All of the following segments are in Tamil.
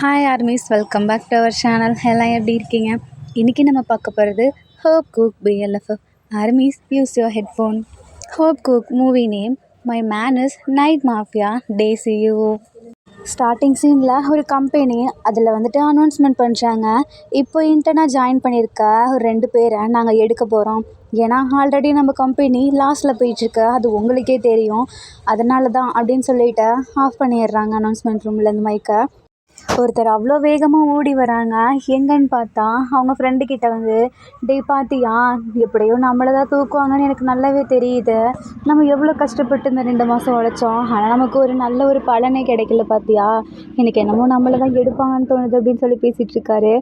Hi armies, welcome back to our channel. எல்லாம் எப்படி இருக்கீங்க? இன்றைக்கி நம்ம பார்க்க போகிறது Hope Kook BLFF. Armies, use your headphone. Hope Kook movie name my man is night mafia day CEO. Starting சீனில் ஒரு கம்பெனி அதில் அனௌன்ஸ்மெண்ட் பண்ணுறாங்க. இப்போ இன்டர்னாக ஜாயின் பண்ணியிருக்க ஒரு 2 பேரை நாங்கள் எடுக்க போகிறோம். ஏன்னா ஆல்ரெடி நம்ம கம்பெனி லாஸில் போயிட்டுருக்கு, அது உங்களுக்கே தெரியும். அதனால தான் அப்படின்னு சொல்லிவிட்டு ஆஃப் பண்ணிடுறாங்க அனௌன்ஸ்மெண்ட் ரூம்லேருந்து மைக்கை. ஒருத்தர் அவ்வளோ வேகமாக ஓடி வராங்க. எங்கன்னு பார்த்தா அவங்க ஃப்ரெண்டுக்கிட்ட டேய் பார்த்தியா, எப்படியோ நம்மளை தான் தூக்குவாங்கன்னு எனக்கு நல்லாவே தெரியுது. நம்ம எவ்வளோ கஷ்டப்பட்டு இந்த 2 மாதம் உழைச்சோம், ஆனால் நமக்கு ஒரு நல்ல ஒரு பலனே கிடைக்கல பார்த்தியா, எனக்கு என்னமோ நம்மளை தான் எடுப்பாங்கன்னு தோணுது அப்படின்னு சொல்லி பேசிகிட்டு இருக்காரு.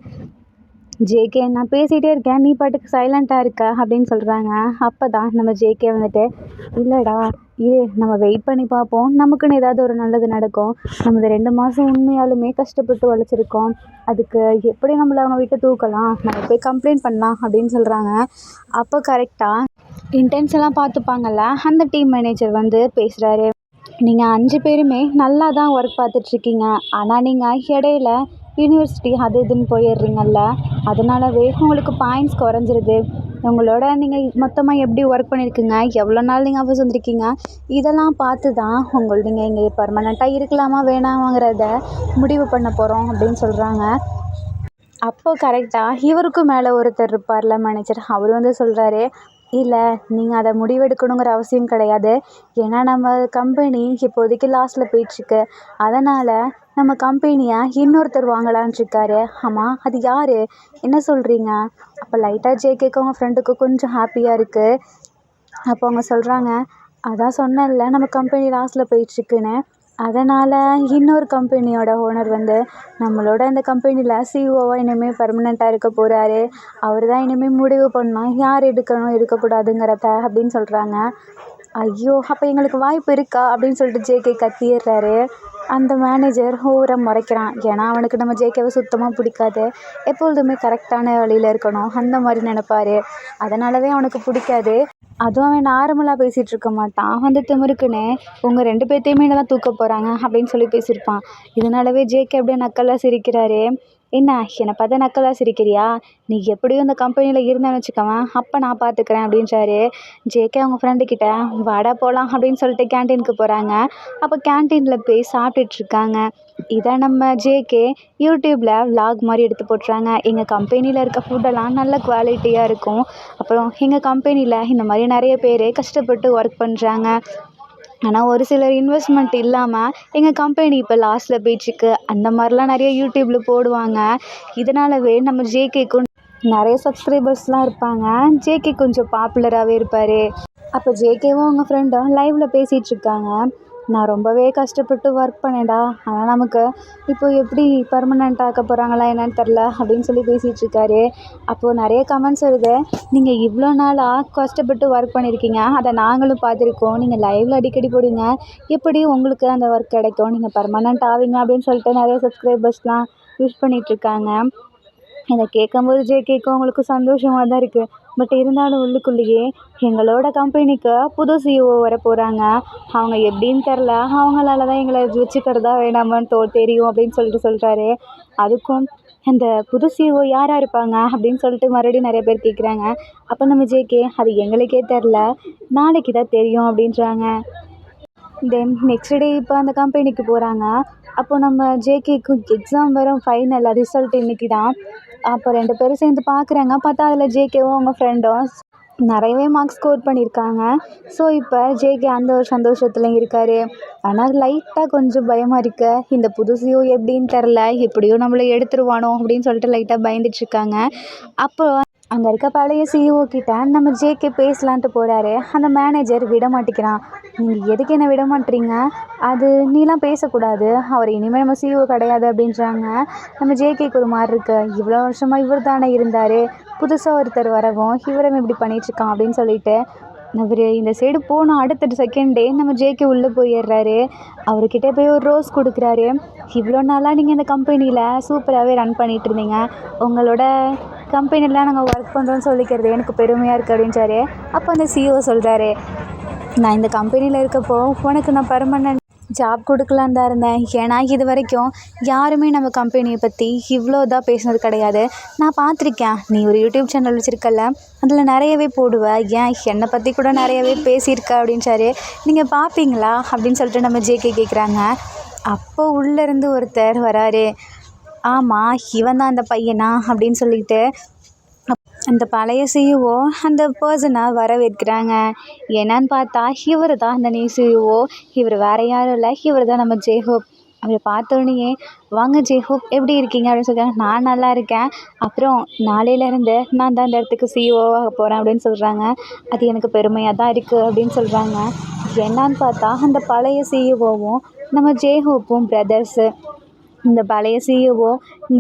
ஜேகே, நான் பேசிகிட்டே இருக்கேன், நீ பாட்டுக்கு சைலண்ட்டாக இருக்க அப்படின்னு சொல்கிறாங்க. அப்போ தான் நம்ம ஜேகே இல்லைடா நம்ம வெயிட் பண்ணி பார்ப்போம், நமக்குன்னு ஏதாவது ஒரு நல்லது நடக்கும். நம்ம இந்த 2 மாதம் உண்மையாலுமே கஷ்டப்பட்டு உழைச்சிருக்கோம், அதுக்கு எப்படி நம்மளை அவங்க விட்டு தூக்கலாம், நம்ம போய் கம்ப்ளைண்ட் பண்ணலாம் அப்படின்னு சொல்கிறாங்க. அப்போ கரெக்டாக இன்டென்ஸ் எல்லாம் பார்த்துப்பாங்கல்ல, அந்த டீம் மேனேஜர் பேசுகிறாரு. நீங்கள் 5 பேருமே நல்லா தான் ஒர்க் பார்த்துட்ருக்கீங்க, ஆனால் நீங்கள் இடையில யூனிவர்சிட்டி அது இதுன்னு போயிடுறீங்கல்ல, அதனாலவே உங்களுக்கு பாயிண்ட்ஸ் குறைஞ்சிருது. உங்களோட நீங்கள் மொத்தமாக எப்படி ஒர்க் பண்ணியிருக்கீங்க, எவ்வளோ நாள் நீங்கள் ஆஃபீஸ் வந்திருக்கீங்க, இதெல்லாம் பார்த்து தான் நீங்கள் இங்கே பர்மனெண்ட்டாக இருக்கலாமா வேணாமாங்கிறத முடிவு பண்ண போகிறோம் அப்படின்னு சொல்கிறாங்க. அப்போது கரெக்டாக இவருக்கும் மேலே ஒருத்தர் இருப்பார்ல மேனேஜர், அவர் சொல்கிறாரு, இல்லை நீங்கள் அதை முடிவெடுக்கணுங்கிற அவசியம் கிடையாது. ஏன்னா நம்ம கம்பெனி இப்போதைக்கு லாஸில் போயிட்டுருக்கு, அதனால் நம்ம கம்பெனியை இன்னொருத்தர் வாங்கலான்னு இருக்காரு. ஆமாம், அது யார், என்ன சொல்கிறீங்க? அப்போ லைட்டாக ஜேகேக்கு அவங்க ஃப்ரெண்டுக்கு கொஞ்சம் ஹாப்பியாக இருக்குது. அப்போ அவங்க சொல்கிறாங்க, அதான் சொன்னேன்ல நம்ம கம்பெனி லாஸில் போயிட்டுருக்குன்னு, அதனால் இன்னொரு கம்பெனியோட ஓனர் நம்மளோட இந்த கம்பெனியில் சிஇஓவாக இனிமேல் பர்மனெண்ட்டாக இருக்க போகிறாரு. அவர் தான் இனிமேல் முடிவு பண்ணணும் யார் எடுக்கணும் எடுக்கக்கூடாதுங்கிறத அப்படின்னு சொல்கிறாங்க. ஐயோ, அப்போ எங்களுக்கு வாய்ப்பு இருக்கா அப்படின்னு சொல்லிட்டு ஜேகே கத்திடுறாரு. அந்த மேனேஜர் ஓவராக முறைக்கிறான். ஏன்னா அவனுக்கு நம்ம ஜேகேவை சுத்தமாக பிடிக்காது, எப்பொழுதுமே கரெக்டான வழியில் இருக்கணும் அந்த மாதிரி நினைப்பார். அதனாலவே அவனுக்கு பிடிக்காது. அதுவும் அவன் நார்மலாக பேசிகிட்டு இருக்க மாட்டான், திமிருக்குன்னு உங்கள் 2 பேர்த்தையுமே தான் தூக்க போகிறாங்க அப்படின்னு சொல்லி பேசியிருப்பான். இதனாலவே ஜேகே அப்படியே நக்கலாக சிரிக்கிறாரு. என்னை பார்த்தா நக்கலாக சிரிக்கிறியா, நீ எப்படியும் இந்த கம்பெனியில் இருந்தேன்னு வச்சுக்கவேன், அப்போ நான் பார்த்துக்கிறேன் அப்படின்றாரு. ஜேகே அவங்க ஃப்ரெண்டுக்கிட்ட வாடா போகலாம் அப்படின்னு சொல்லிட்டு கேன்டீனுக்கு போகிறாங்க. அப்போ கேன்டீனில் போய் சாப்பிட்டுட்ருக்காங்க. இதை நம்ம ஜேகே யூடியூப்பில் விலாக் மாதிரி எடுத்து போட்டுறாங்க. எங்கள் கம்பெனியில் இருக்க ஃபுட்டெல்லாம் நல்ல குவாலிட்டியாக இருக்கும், அப்புறம் எங்கள் கம்பெனியில் இந்த மாதிரி நிறைய பேர் கஷ்டப்பட்டு ஒர்க் பண்ணுறாங்க, ஆனால் ஒரு சிலர் இன்வெஸ்ட்மெண்ட் இல்லாமல் எங்கள் கம்பெனி இப்போ லாஸில் போயிட்டுருக்கு, அந்த மாதிரிலாம் நிறைய யூடியூப்பில் போடுவாங்க. இதனாலவே நம்ம ஜேகேக்கும் நிறைய சப்ஸ்கிரைபர்ஸ்லாம் இருப்பாங்க. ஜேகே கொஞ்சம் பாப்புலராகவே இருப்பார். அப்போ ஜேகேவும் அவங்க ஃப்ரெண்டும் லைவில் பேசிகிட்ருக்காங்க. நான் ரொம்பவே கஷ்டப்பட்டு ஒர்க் பண்ணேன்டா, ஆனால் நமக்கு இப்போ எப்படி பர்மனெண்ட் ஆக்க போகிறாங்களா என்னன்னு தெரில அப்படின்னு சொல்லி பேசிகிட்ருக்காரு. அப்போது நிறைய கமெண்ட்ஸ் வருது, நீங்கள் இவ்வளோ நாளாக கஷ்டப்பட்டு ஒர்க் பண்ணியிருக்கீங்க, அதை நாங்களும் பார்த்துருக்கோம், நீங்கள் லைவில் அடிக்கடி போடுங்க, எப்படி உங்களுக்கு அந்த ஒர்க் கிடைக்கும், நீங்கள் பர்மனெண்ட் ஆவீங்க அப்படின்னு சொல்லிட்டு நிறைய சப்ஸ்கிரைபர்ஸ்லாம் யூஸ் பண்ணிகிட்ருக்காங்க. இதை கேட்கும்போது ஜேகேக்கும் அவங்களுக்கு சந்தோஷமாக தான் இருக்குது. பட் இருந்தாலும் உள்ளுக்குள்ளேயே எங்களோட கம்பெனிக்கு புது சிஇஓ வர போகிறாங்க, அவங்க எப்படின்னு தெரில, அவங்களால தான் எங்களை வச்சுக்கிறதா வேணாமான்னு தெரியும் அப்படின்னு சொல்கிறாரு. அதுக்கும் அந்த புது சிஇஓ யாராக இருப்பாங்க அப்படின்னு சொல்லிட்டு மறுபடியும் நிறைய பேர் கேட்குறாங்க. அப்போ நம்ம ஜேகே, அது எங்களுக்கே தெரில, நாளைக்கு தான் தெரியும் அப்படின்றாங்க. தென் நெக்ஸ்ட் டே இப்போ அந்த கம்பெனிக்கு போகிறாங்க. அப்போ நம்ம ஜேகேக்கு எக்ஸாம் வரும், ஃபைனல் ரிசல்ட் இன்றைக்கி தான். அப்போ 2 பேரும் சேர்ந்து பார்க்குறாங்க. பார்த்தா அதில் ஜேகேவும் அவங்க ஃப்ரெண்டும் நிறையவே மார்க்ஸ் ஸ்கோர் பண்ணியிருக்காங்க. ஸோ இப்போ ஜேகே அந்த ஒரு சந்தோஷத்தில் இருக்கார். ஆனால் லைட்டாக கொஞ்சம் பயமாக இருக்கு, இந்த புது சிஇஓ எப்படின்னு தெரில, எப்படியோ நம்மளை எடுத்துருவானோ அப்படின்னு சொல்லிட்டு லைட்டாக பயந்துட்டுருக்காங்க. அப்போ அங்கே இருக்க பழைய சிஇஓ கிட்ட நம்ம ஜேகே பேசலான்ட்டு போகிறாரு. அந்த மேனேஜர் விட மாட்டேங்கிறான். நீங்கள் எதுக்கு என்ன விட மாட்டீங்க, அது நீலாம் பேசக்கூடாது, அவர் இனிமேல் நம்ம சிஇஓ கிடையாது அப்படின்றாங்க. நம்ம ஜேகேக்கு ஒரு மாதிரி இருக்குது, இவ்வளோ வருஷமாக இவர் தானே இருந்தார், புதுசாக ஒருத்தர் வரவும் இவரை இப்படி பண்ணிகிட்ருக்கான் அப்படின்னு சொல்லிட்டு அவர் இந்த சைடு போனோம். அடுத்த செகண்டே நம்ம ஜேகே உள்ளே போயிடுறாரு. அவர்கிட்ட போய் ஒரு ரோஸ் கொடுக்குறாரு. இவ்வளோ நாளாக நீங்கள் இந்த கம்பெனியில் சூப்பராகவே ரன் பண்ணிகிட்டு இருந்தீங்க, உங்களோட கம்பெனியில் நாங்கள் ஒர்க் பண்ணுறோன்னு சொல்லிக்கிறது எனக்கு பெருமையாக இருக்குது அப்படின்றாரு. அப்போ அந்த சிஇஓ சொல்கிறாரு, நான் இந்த கம்பெனியில் இருக்கப்போ உனக்கு நான் பர்மனெண்ட் ஜாப் கொடுக்கலான்னு தான் இருந்தேன். ஏன்னா இது வரைக்கும் யாருமே நம்ம கம்பெனியை பற்றி இவ்வளோ இதாக பேசினது கிடையாது. நான் பார்த்துருக்கேன், நீ ஒரு யூடியூப் சேனல் வச்சுருக்கல, அதில் நிறையவே போடுவ, ஏன் என்னை பற்றி கூட நிறையவே பேசியிருக்க அப்படின்றாரு. நீங்கள் பார்ப்பீங்களா அப்படின்னு சொல்லிட்டு நம்ம ஜேகே கேட்குறாங்க. அப்போ உள்ளேருந்து ஒருத்தர் வராரு. ஆமாம், இவன் தான் அந்த பையனா அப்படின்னு சொல்லிட்டு அந்த பழைய சிஇஓ அந்த பர்சனை வரவேற்கிறாங்க. என்னன்னு பார்த்தா இவர் தான் அந்த நியூ சிஇஓ. இவர் வேறு யாரும் இல்லை, இவர் தான் நம்ம ஜேஹோப். அவரை பார்த்தோன்னே, வாங்க ஜேஹோப், எப்படி இருக்கீங்க அப்படின்னு சொல்கிறாங்க. நான் நல்லா இருக்கேன். அப்புறம் நாளையிலேருந்து நான் தான் இந்த இடத்துக்கு சிஇஓவாக போகிறேன் அப்படின்னு சொல்கிறாங்க. அது எனக்கு பெருமையாக தான் இருக்குது அப்படின்னு சொல்கிறாங்க. என்னான்னு பார்த்தா அந்த பழைய சிஇஓவும் நம்ம ஜேஹோப்பும் பிரதர்ஸு. இந்த பழைய சிஇஓ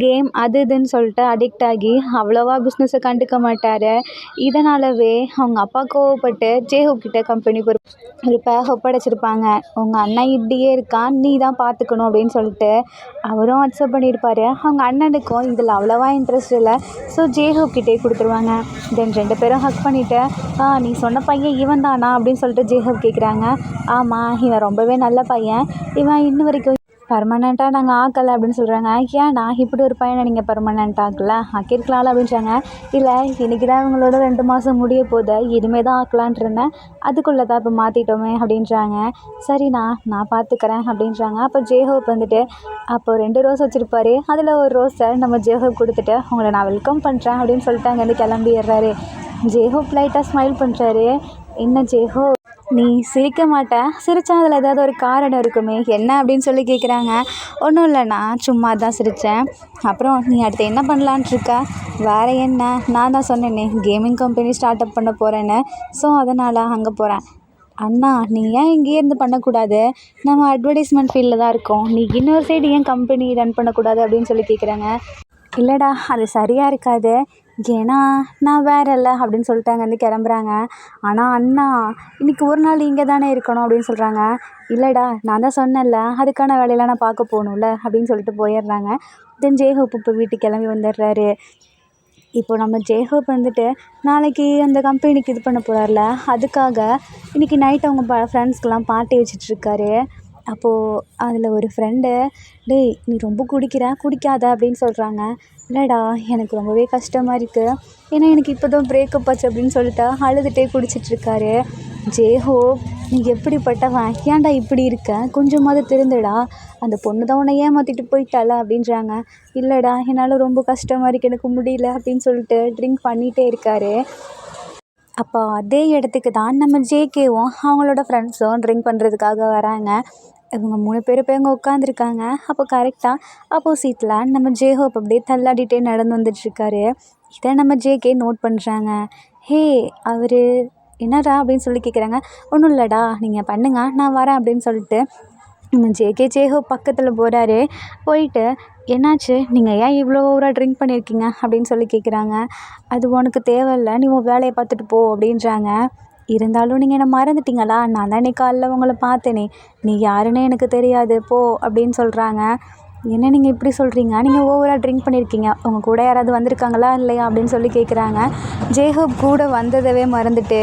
கேம் அது இதுன்னு சொல்லிட்டு அடிக்ட் ஆகி அவ்வளோவா பிஸ்னஸை கண்டுக்க மாட்டார். இதனாலவே அவங்க அப்பா கோவப்பட்டு ஜேஹோப் கிட்ட கம்பெனி பொறுப்பை ஒப்படைச்சிருப்பாங்க. உங்கள் அண்ணன் இப்படியே இருக்கான், நீ தான் பார்த்துக்கணும் அப்படின்னு சொல்லிட்டு அவரும் அக்செப்ட் பண்ணியிருப்பார். அவங்க அண்ணனுக்கும் இதில் அவ்வளோவா இன்ட்ரெஸ்ட் இல்லை. ஸோ ஜேஹோப் கிட்டே கொடுத்துருவாங்க. தென் 2 பேரும் ஹக் பண்ணிவிட்டு, நீ சொன்ன பையன் இவன் தானா அப்படின்னு சொல்லிட்டு ஜேஹோப் கேட்குறாங்க. ஆமாம், இவன் ரொம்பவே நல்ல பையன், இவன் இன்ன வரைக்கும் பர்மனெண்ட்டாக நாங்கள் ஆக்கலை அப்படின்னு சொல்கிறாங்க. ஏன்னா இப்படி ஒரு பையனை நீங்கள் பர்மனெண்ட் ஆக்கலை, ஆக்கியிருக்கலாம்ல அப்படின்றாங்க. இல்லை, இன்றைக்கி தான் இவங்களோட 2 மாதம் முடிய போகுது, இனிமேல் தான் ஆக்கலான்ட்டு இருந்தேன், அதுக்குள்ளே தான் இப்போ மாற்றிட்டோமே அப்படின்றாங்க. சரிண்ணா, நான் பார்த்துக்கிறேன் அப்படின்றாங்க. அப்போ ஜேஹோப் வந்துட்டு அப்போ 2 ரோஸ் வச்சுருப்பாரு, அதில் ஒரு ரோஸை நம்ம ஜேஹோப் கொடுத்துட்டு உங்களை நான் வெல்கம் பண்ணுறேன் அப்படின்னு சொல்லிட்டு அங்கேருந்து கிளம்பிடுறாரு. ஜேஹோப் லைட்டாக ஸ்மைல் பண்ணுறாரு. என்ன ஜேஹோப், நீ சிரிக்க மாட்ட, சிரிச்சா அதில் ஏதாவது ஒரு காரணம் இருக்குமே, என்ன அப்படின்னு சொல்லி கேட்குறாங்க. ஒன்றும் இல்லைண்ணா, சும்மா தான் சிரித்தேன். அப்புறம் நீ அடுத்து என்ன பண்ணலான்ட்டு இருக்க? வேறு என்ன, நான் தான் சொன்னேனே கேமிங் கம்பெனி ஸ்டார்ட் அப் பண்ண போகிறேன்னு, ஸோ அதனால் அங்கே போகிறேன். அண்ணா, நீ ஏன் இங்கேயே இருந்து பண்ணக்கூடாது? நம்ம அட்வர்டைஸ்மெண்ட் ஃபீல்டில் தான் இருக்கோம், நீ இன்னொரு சைடு ஏன் கம்பெனி ரன் பண்ணக்கூடாது அப்படின்னு சொல்லி கேட்குறாங்க. இல்லைடா, அது சரியாக இருக்காது, ஏன்னா நான் வேற இல்லை அப்படின்னு சொல்லிட்டு அங்கேருந்து கிளம்புறாங்க. ஆனால் அண்ணா, இன்றைக்கி ஒரு நாள் இங்கே தானே இருக்கணும் அப்படின்னு சொல்கிறாங்க. இல்லைடா, நான் தான் சொன்னேன்ல, அதுக்கான வேலையெல்லாம் நான் பார்க்க போகணும்ல அப்படின்னு சொல்லிட்டு போயிடுறாங்க. தென் ஜேஹோப் இப்போ வீட்டுக்கு கிளம்பி வந்துடுறாரு. இப்போ நம்ம ஜேஹோப் வந்துட்டு நாளைக்கு அந்த கம்பெனிக்கு இது பண்ண போகிறார்ல, அதுக்காக இன்றைக்கி நைட் அவங்க ஃப்ரெண்ட்ஸ்க்கெலாம் பார்ட்டி வச்சிட்ருக்காரு. அப்போது அதில் ஒரு ஃப்ரெண்டு, டேய் நீ ரொம்ப குடிக்காத அப்படின்னு சொல்கிறாங்க. இல்லைடா, எனக்கு ரொம்பவே கஷ்டமாக இருக்குது, ஏன்னா எனக்கு இப்போ தான் பிரேக்கப் ஆச்சு அப்படின்னு சொல்லிட்டு அழுதுகிட்டே குடிச்சிட்ருக்காரு. ஜேஹோப், நீ எப்படிப்பட்டவன், ஏன்டா இப்படி இருக்க, கொஞ்சமாவது திருந்துடா, அந்த பொண்ணு தான் உன்னை ஏமாற்றிட்டு போயிட்டாளா அப்படின்றாங்க. இல்லைடா, என்னால் ரொம்ப கஷ்டமாக இருக்குது, எனக்கு முடியல அப்படின்னு சொல்லிட்டு ட்ரிங்க் பண்ணிகிட்டே இருக்காரு. அப்போ அதே இடத்துக்கு தான் நம்ம ஜேகேவும் அவங்களோட ஃப்ரெண்ட்ஸும் ட்ரிங்க் பண்ணுறதுக்காக வராங்க. இவங்க 3 பேர் போய் அங்கே உட்காந்துருக்காங்க. அப்போ கரெக்டாக ஆப்போசிட்டில் நம்ம ஜேஹோப் அப்படியே தள்ளாடிட்டே நடந்து வந்துட்டுருக்காரு. இதை நம்ம ஜேகே நோட் பண்ணுறாங்க. ஹே, அவர் என்னடா அப்படின்னு சொல்லி கேட்குறாங்க. ஒன்றும் இல்லைடா, நீங்கள் பண்ணுங்க, நான் வரேன் அப்படின்னு சொல்லிட்டு நம்ம ஜேஹோப் பக்கத்தில் போகிறாரு. போயிட்டு, என்னாச்சு, நீங்கள் ஏன் இவ்வளோ ஓவராக ட்ரிங்க் பண்ணியிருக்கீங்க அப்படின்னு சொல்லி கேட்குறாங்க. அது உனக்கு தேவையில்லை, நீ உன் வேலையை பார்த்துட்டு போ அப்படின்றாங்க. இருந்தாலும் நீங்கள் என்னை மறந்துட்டீங்களா, நான் தான் இன்னைக்கு காலைல உங்களை பார்த்தேனே, நீ யாருன்னு எனக்கு தெரியாது போ அப்படின்னு சொல்கிறாங்க. என்ன நீங்கள் இப்படி சொல்கிறீங்க, நீங்கள் ஓவராக ட்ரிங்க் பண்ணியிருக்கீங்க, உங்கள் கூட யாராவது வந்திருக்காங்களா இல்லையா அப்படின்னு சொல்லி கேட்குறாங்க. ஜேஹோப் கூட வந்ததவே மறந்துட்டு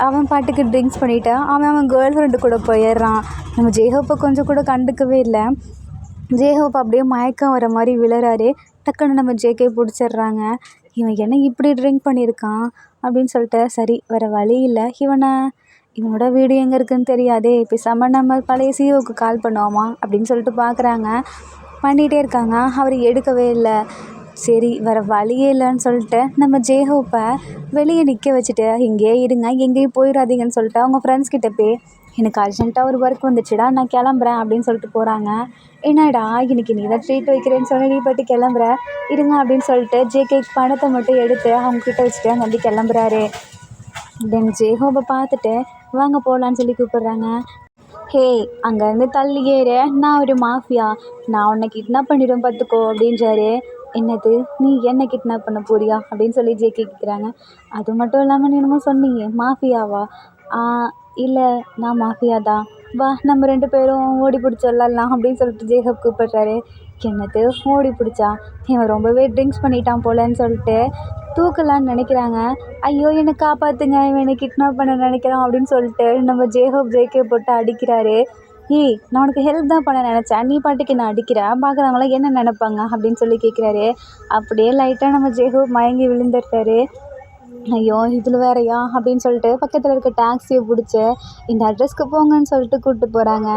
அவன் பாட்டுக்கு ட்ரிங்க்ஸ் பண்ணிவிட்டு அவன் கேர்ள் ஃப்ரெண்டு கூட போயிடுறான். நம்ம ஜேஹோப்பை கொஞ்சம் கூட கண்டுக்கவே இல்லை. ஜேஹோப் அப்படியே மயக்கம் வர மாதிரி விழுறாரு. டக்குன்னு நம்ம ஜேகே பிடிச்சிட்றாங்க. இவன் என்ன இப்படி ட்ரிங்க் பண்ணியிருக்கான் அப்படின்னு சொல்லிட்டு, சரி வேறு வழி இல்லை, இவனோட வீடு எங்கே இருக்குதுன்னு தெரியாதே, பேசாமல் நம்ம பழைய சிஓவுக்கு கால் பண்ணுவோமா அப்படின்னு சொல்லிட்டு பார்க்குறாங்க. பண்ணிகிட்டே இருக்காங்க, அவர் எடுக்கவே இல்லை. சரி வேறு வழியே இல்லைன்னு சொல்லிட்டு நம்ம ஜேஹோப்பை வெளியே நிற்க வச்சுட்டு, இங்கேயே இருங்க, எங்கேயும் போயிடாதீங்கன்னு சொல்லிட்டு அவங்க ஃப்ரெண்ட்ஸ் கிட்ட போய், எனக்கு அர்ஜென்ட்டாக ஒரு ஒர்க் வந்துச்சுடா, நான் கிளம்புறேன் அப்படின்னு சொல்லிட்டு போகிறாங்க. என்னடா, இன்றைக்கி நீ தான் ட்ரீட் வைக்கிறேன்னு சொல்லி நீ போய்ட்டு கிளம்புற, இருங்க அப்படின்னு சொல்லிட்டு ஜேகே பணத்தை மட்டும் எடுத்து அவங்கக்கிட்ட வச்சுட்டு அங்கே வந்து கிளம்புறாரு. தென் ஜேஹோப்பை பார்த்துட்டு வாங்க போகலான்னு சொல்லி கூப்பிட்றாங்க. ஹே, அங்கேருந்து தள்ளி ஏறு, நான் ஒரு மாஃபியா, நான் உன்னை கிட்னாப் பண்ணிடுவேன் பார்த்துக்கோ அப்படின்றாரு. என்னது, நீ என்ன கிட்னாப் பண்ண போறியா அப்படின்னு சொல்லி ஜேகே கேட்குறாங்க. அது மட்டும் இல்லாமல் நீ என்னமோ சொன்னீங்க, மாஃபியாவா? இல்லை, நான் மாஃபியா தான், வா நம்ம 2 பேரும் ஓடி பிடிச்சி விளாட்லாம் அப்படின்னு சொல்லிட்டு ஜேஹோப் கூப்பிட்றாரு. என்னது ஓடி பிடிச்சா, இவன் ரொம்பவே ட்ரிங்க்ஸ் பண்ணிட்டான் போலன்னு சொல்லிட்டு தூக்கலான்னு நினைக்கிறாங்க. ஐயோ என்னை காப்பாற்றுங்க, இவன் என்னை கிட்னாப் பண்ண நினைக்கிறான் அப்படின்னு சொல்லிட்டு நம்ம ஜேஹோப் ஜேகே போட்டு அடிக்கிறாரு. ஏய் நான் உனக்கு ஹெல்ப் தான் பண்ண நினச்சேன், நீ பாட்டுக்கு என்ன அடிக்கிற, பார்க்குறவங்களாம் என்ன நினைப்பாங்க அப்படின்னு சொல்லி கேட்குறாரு. அப்படியே லைட்டாக நம்ம ஜெய்ஹோப் மயங்கி விழுந்துடுறாரு. ஐயோ இதில் வேறயா அப்படின்னு சொல்லிட்டு பக்கத்தில் இருக்க டாக்ஸியை பிடிச்சி இந்த அட்ரஸ்க்கு போங்கன்னு சொல்லிட்டு கூப்பிட்டு போகிறாங்க.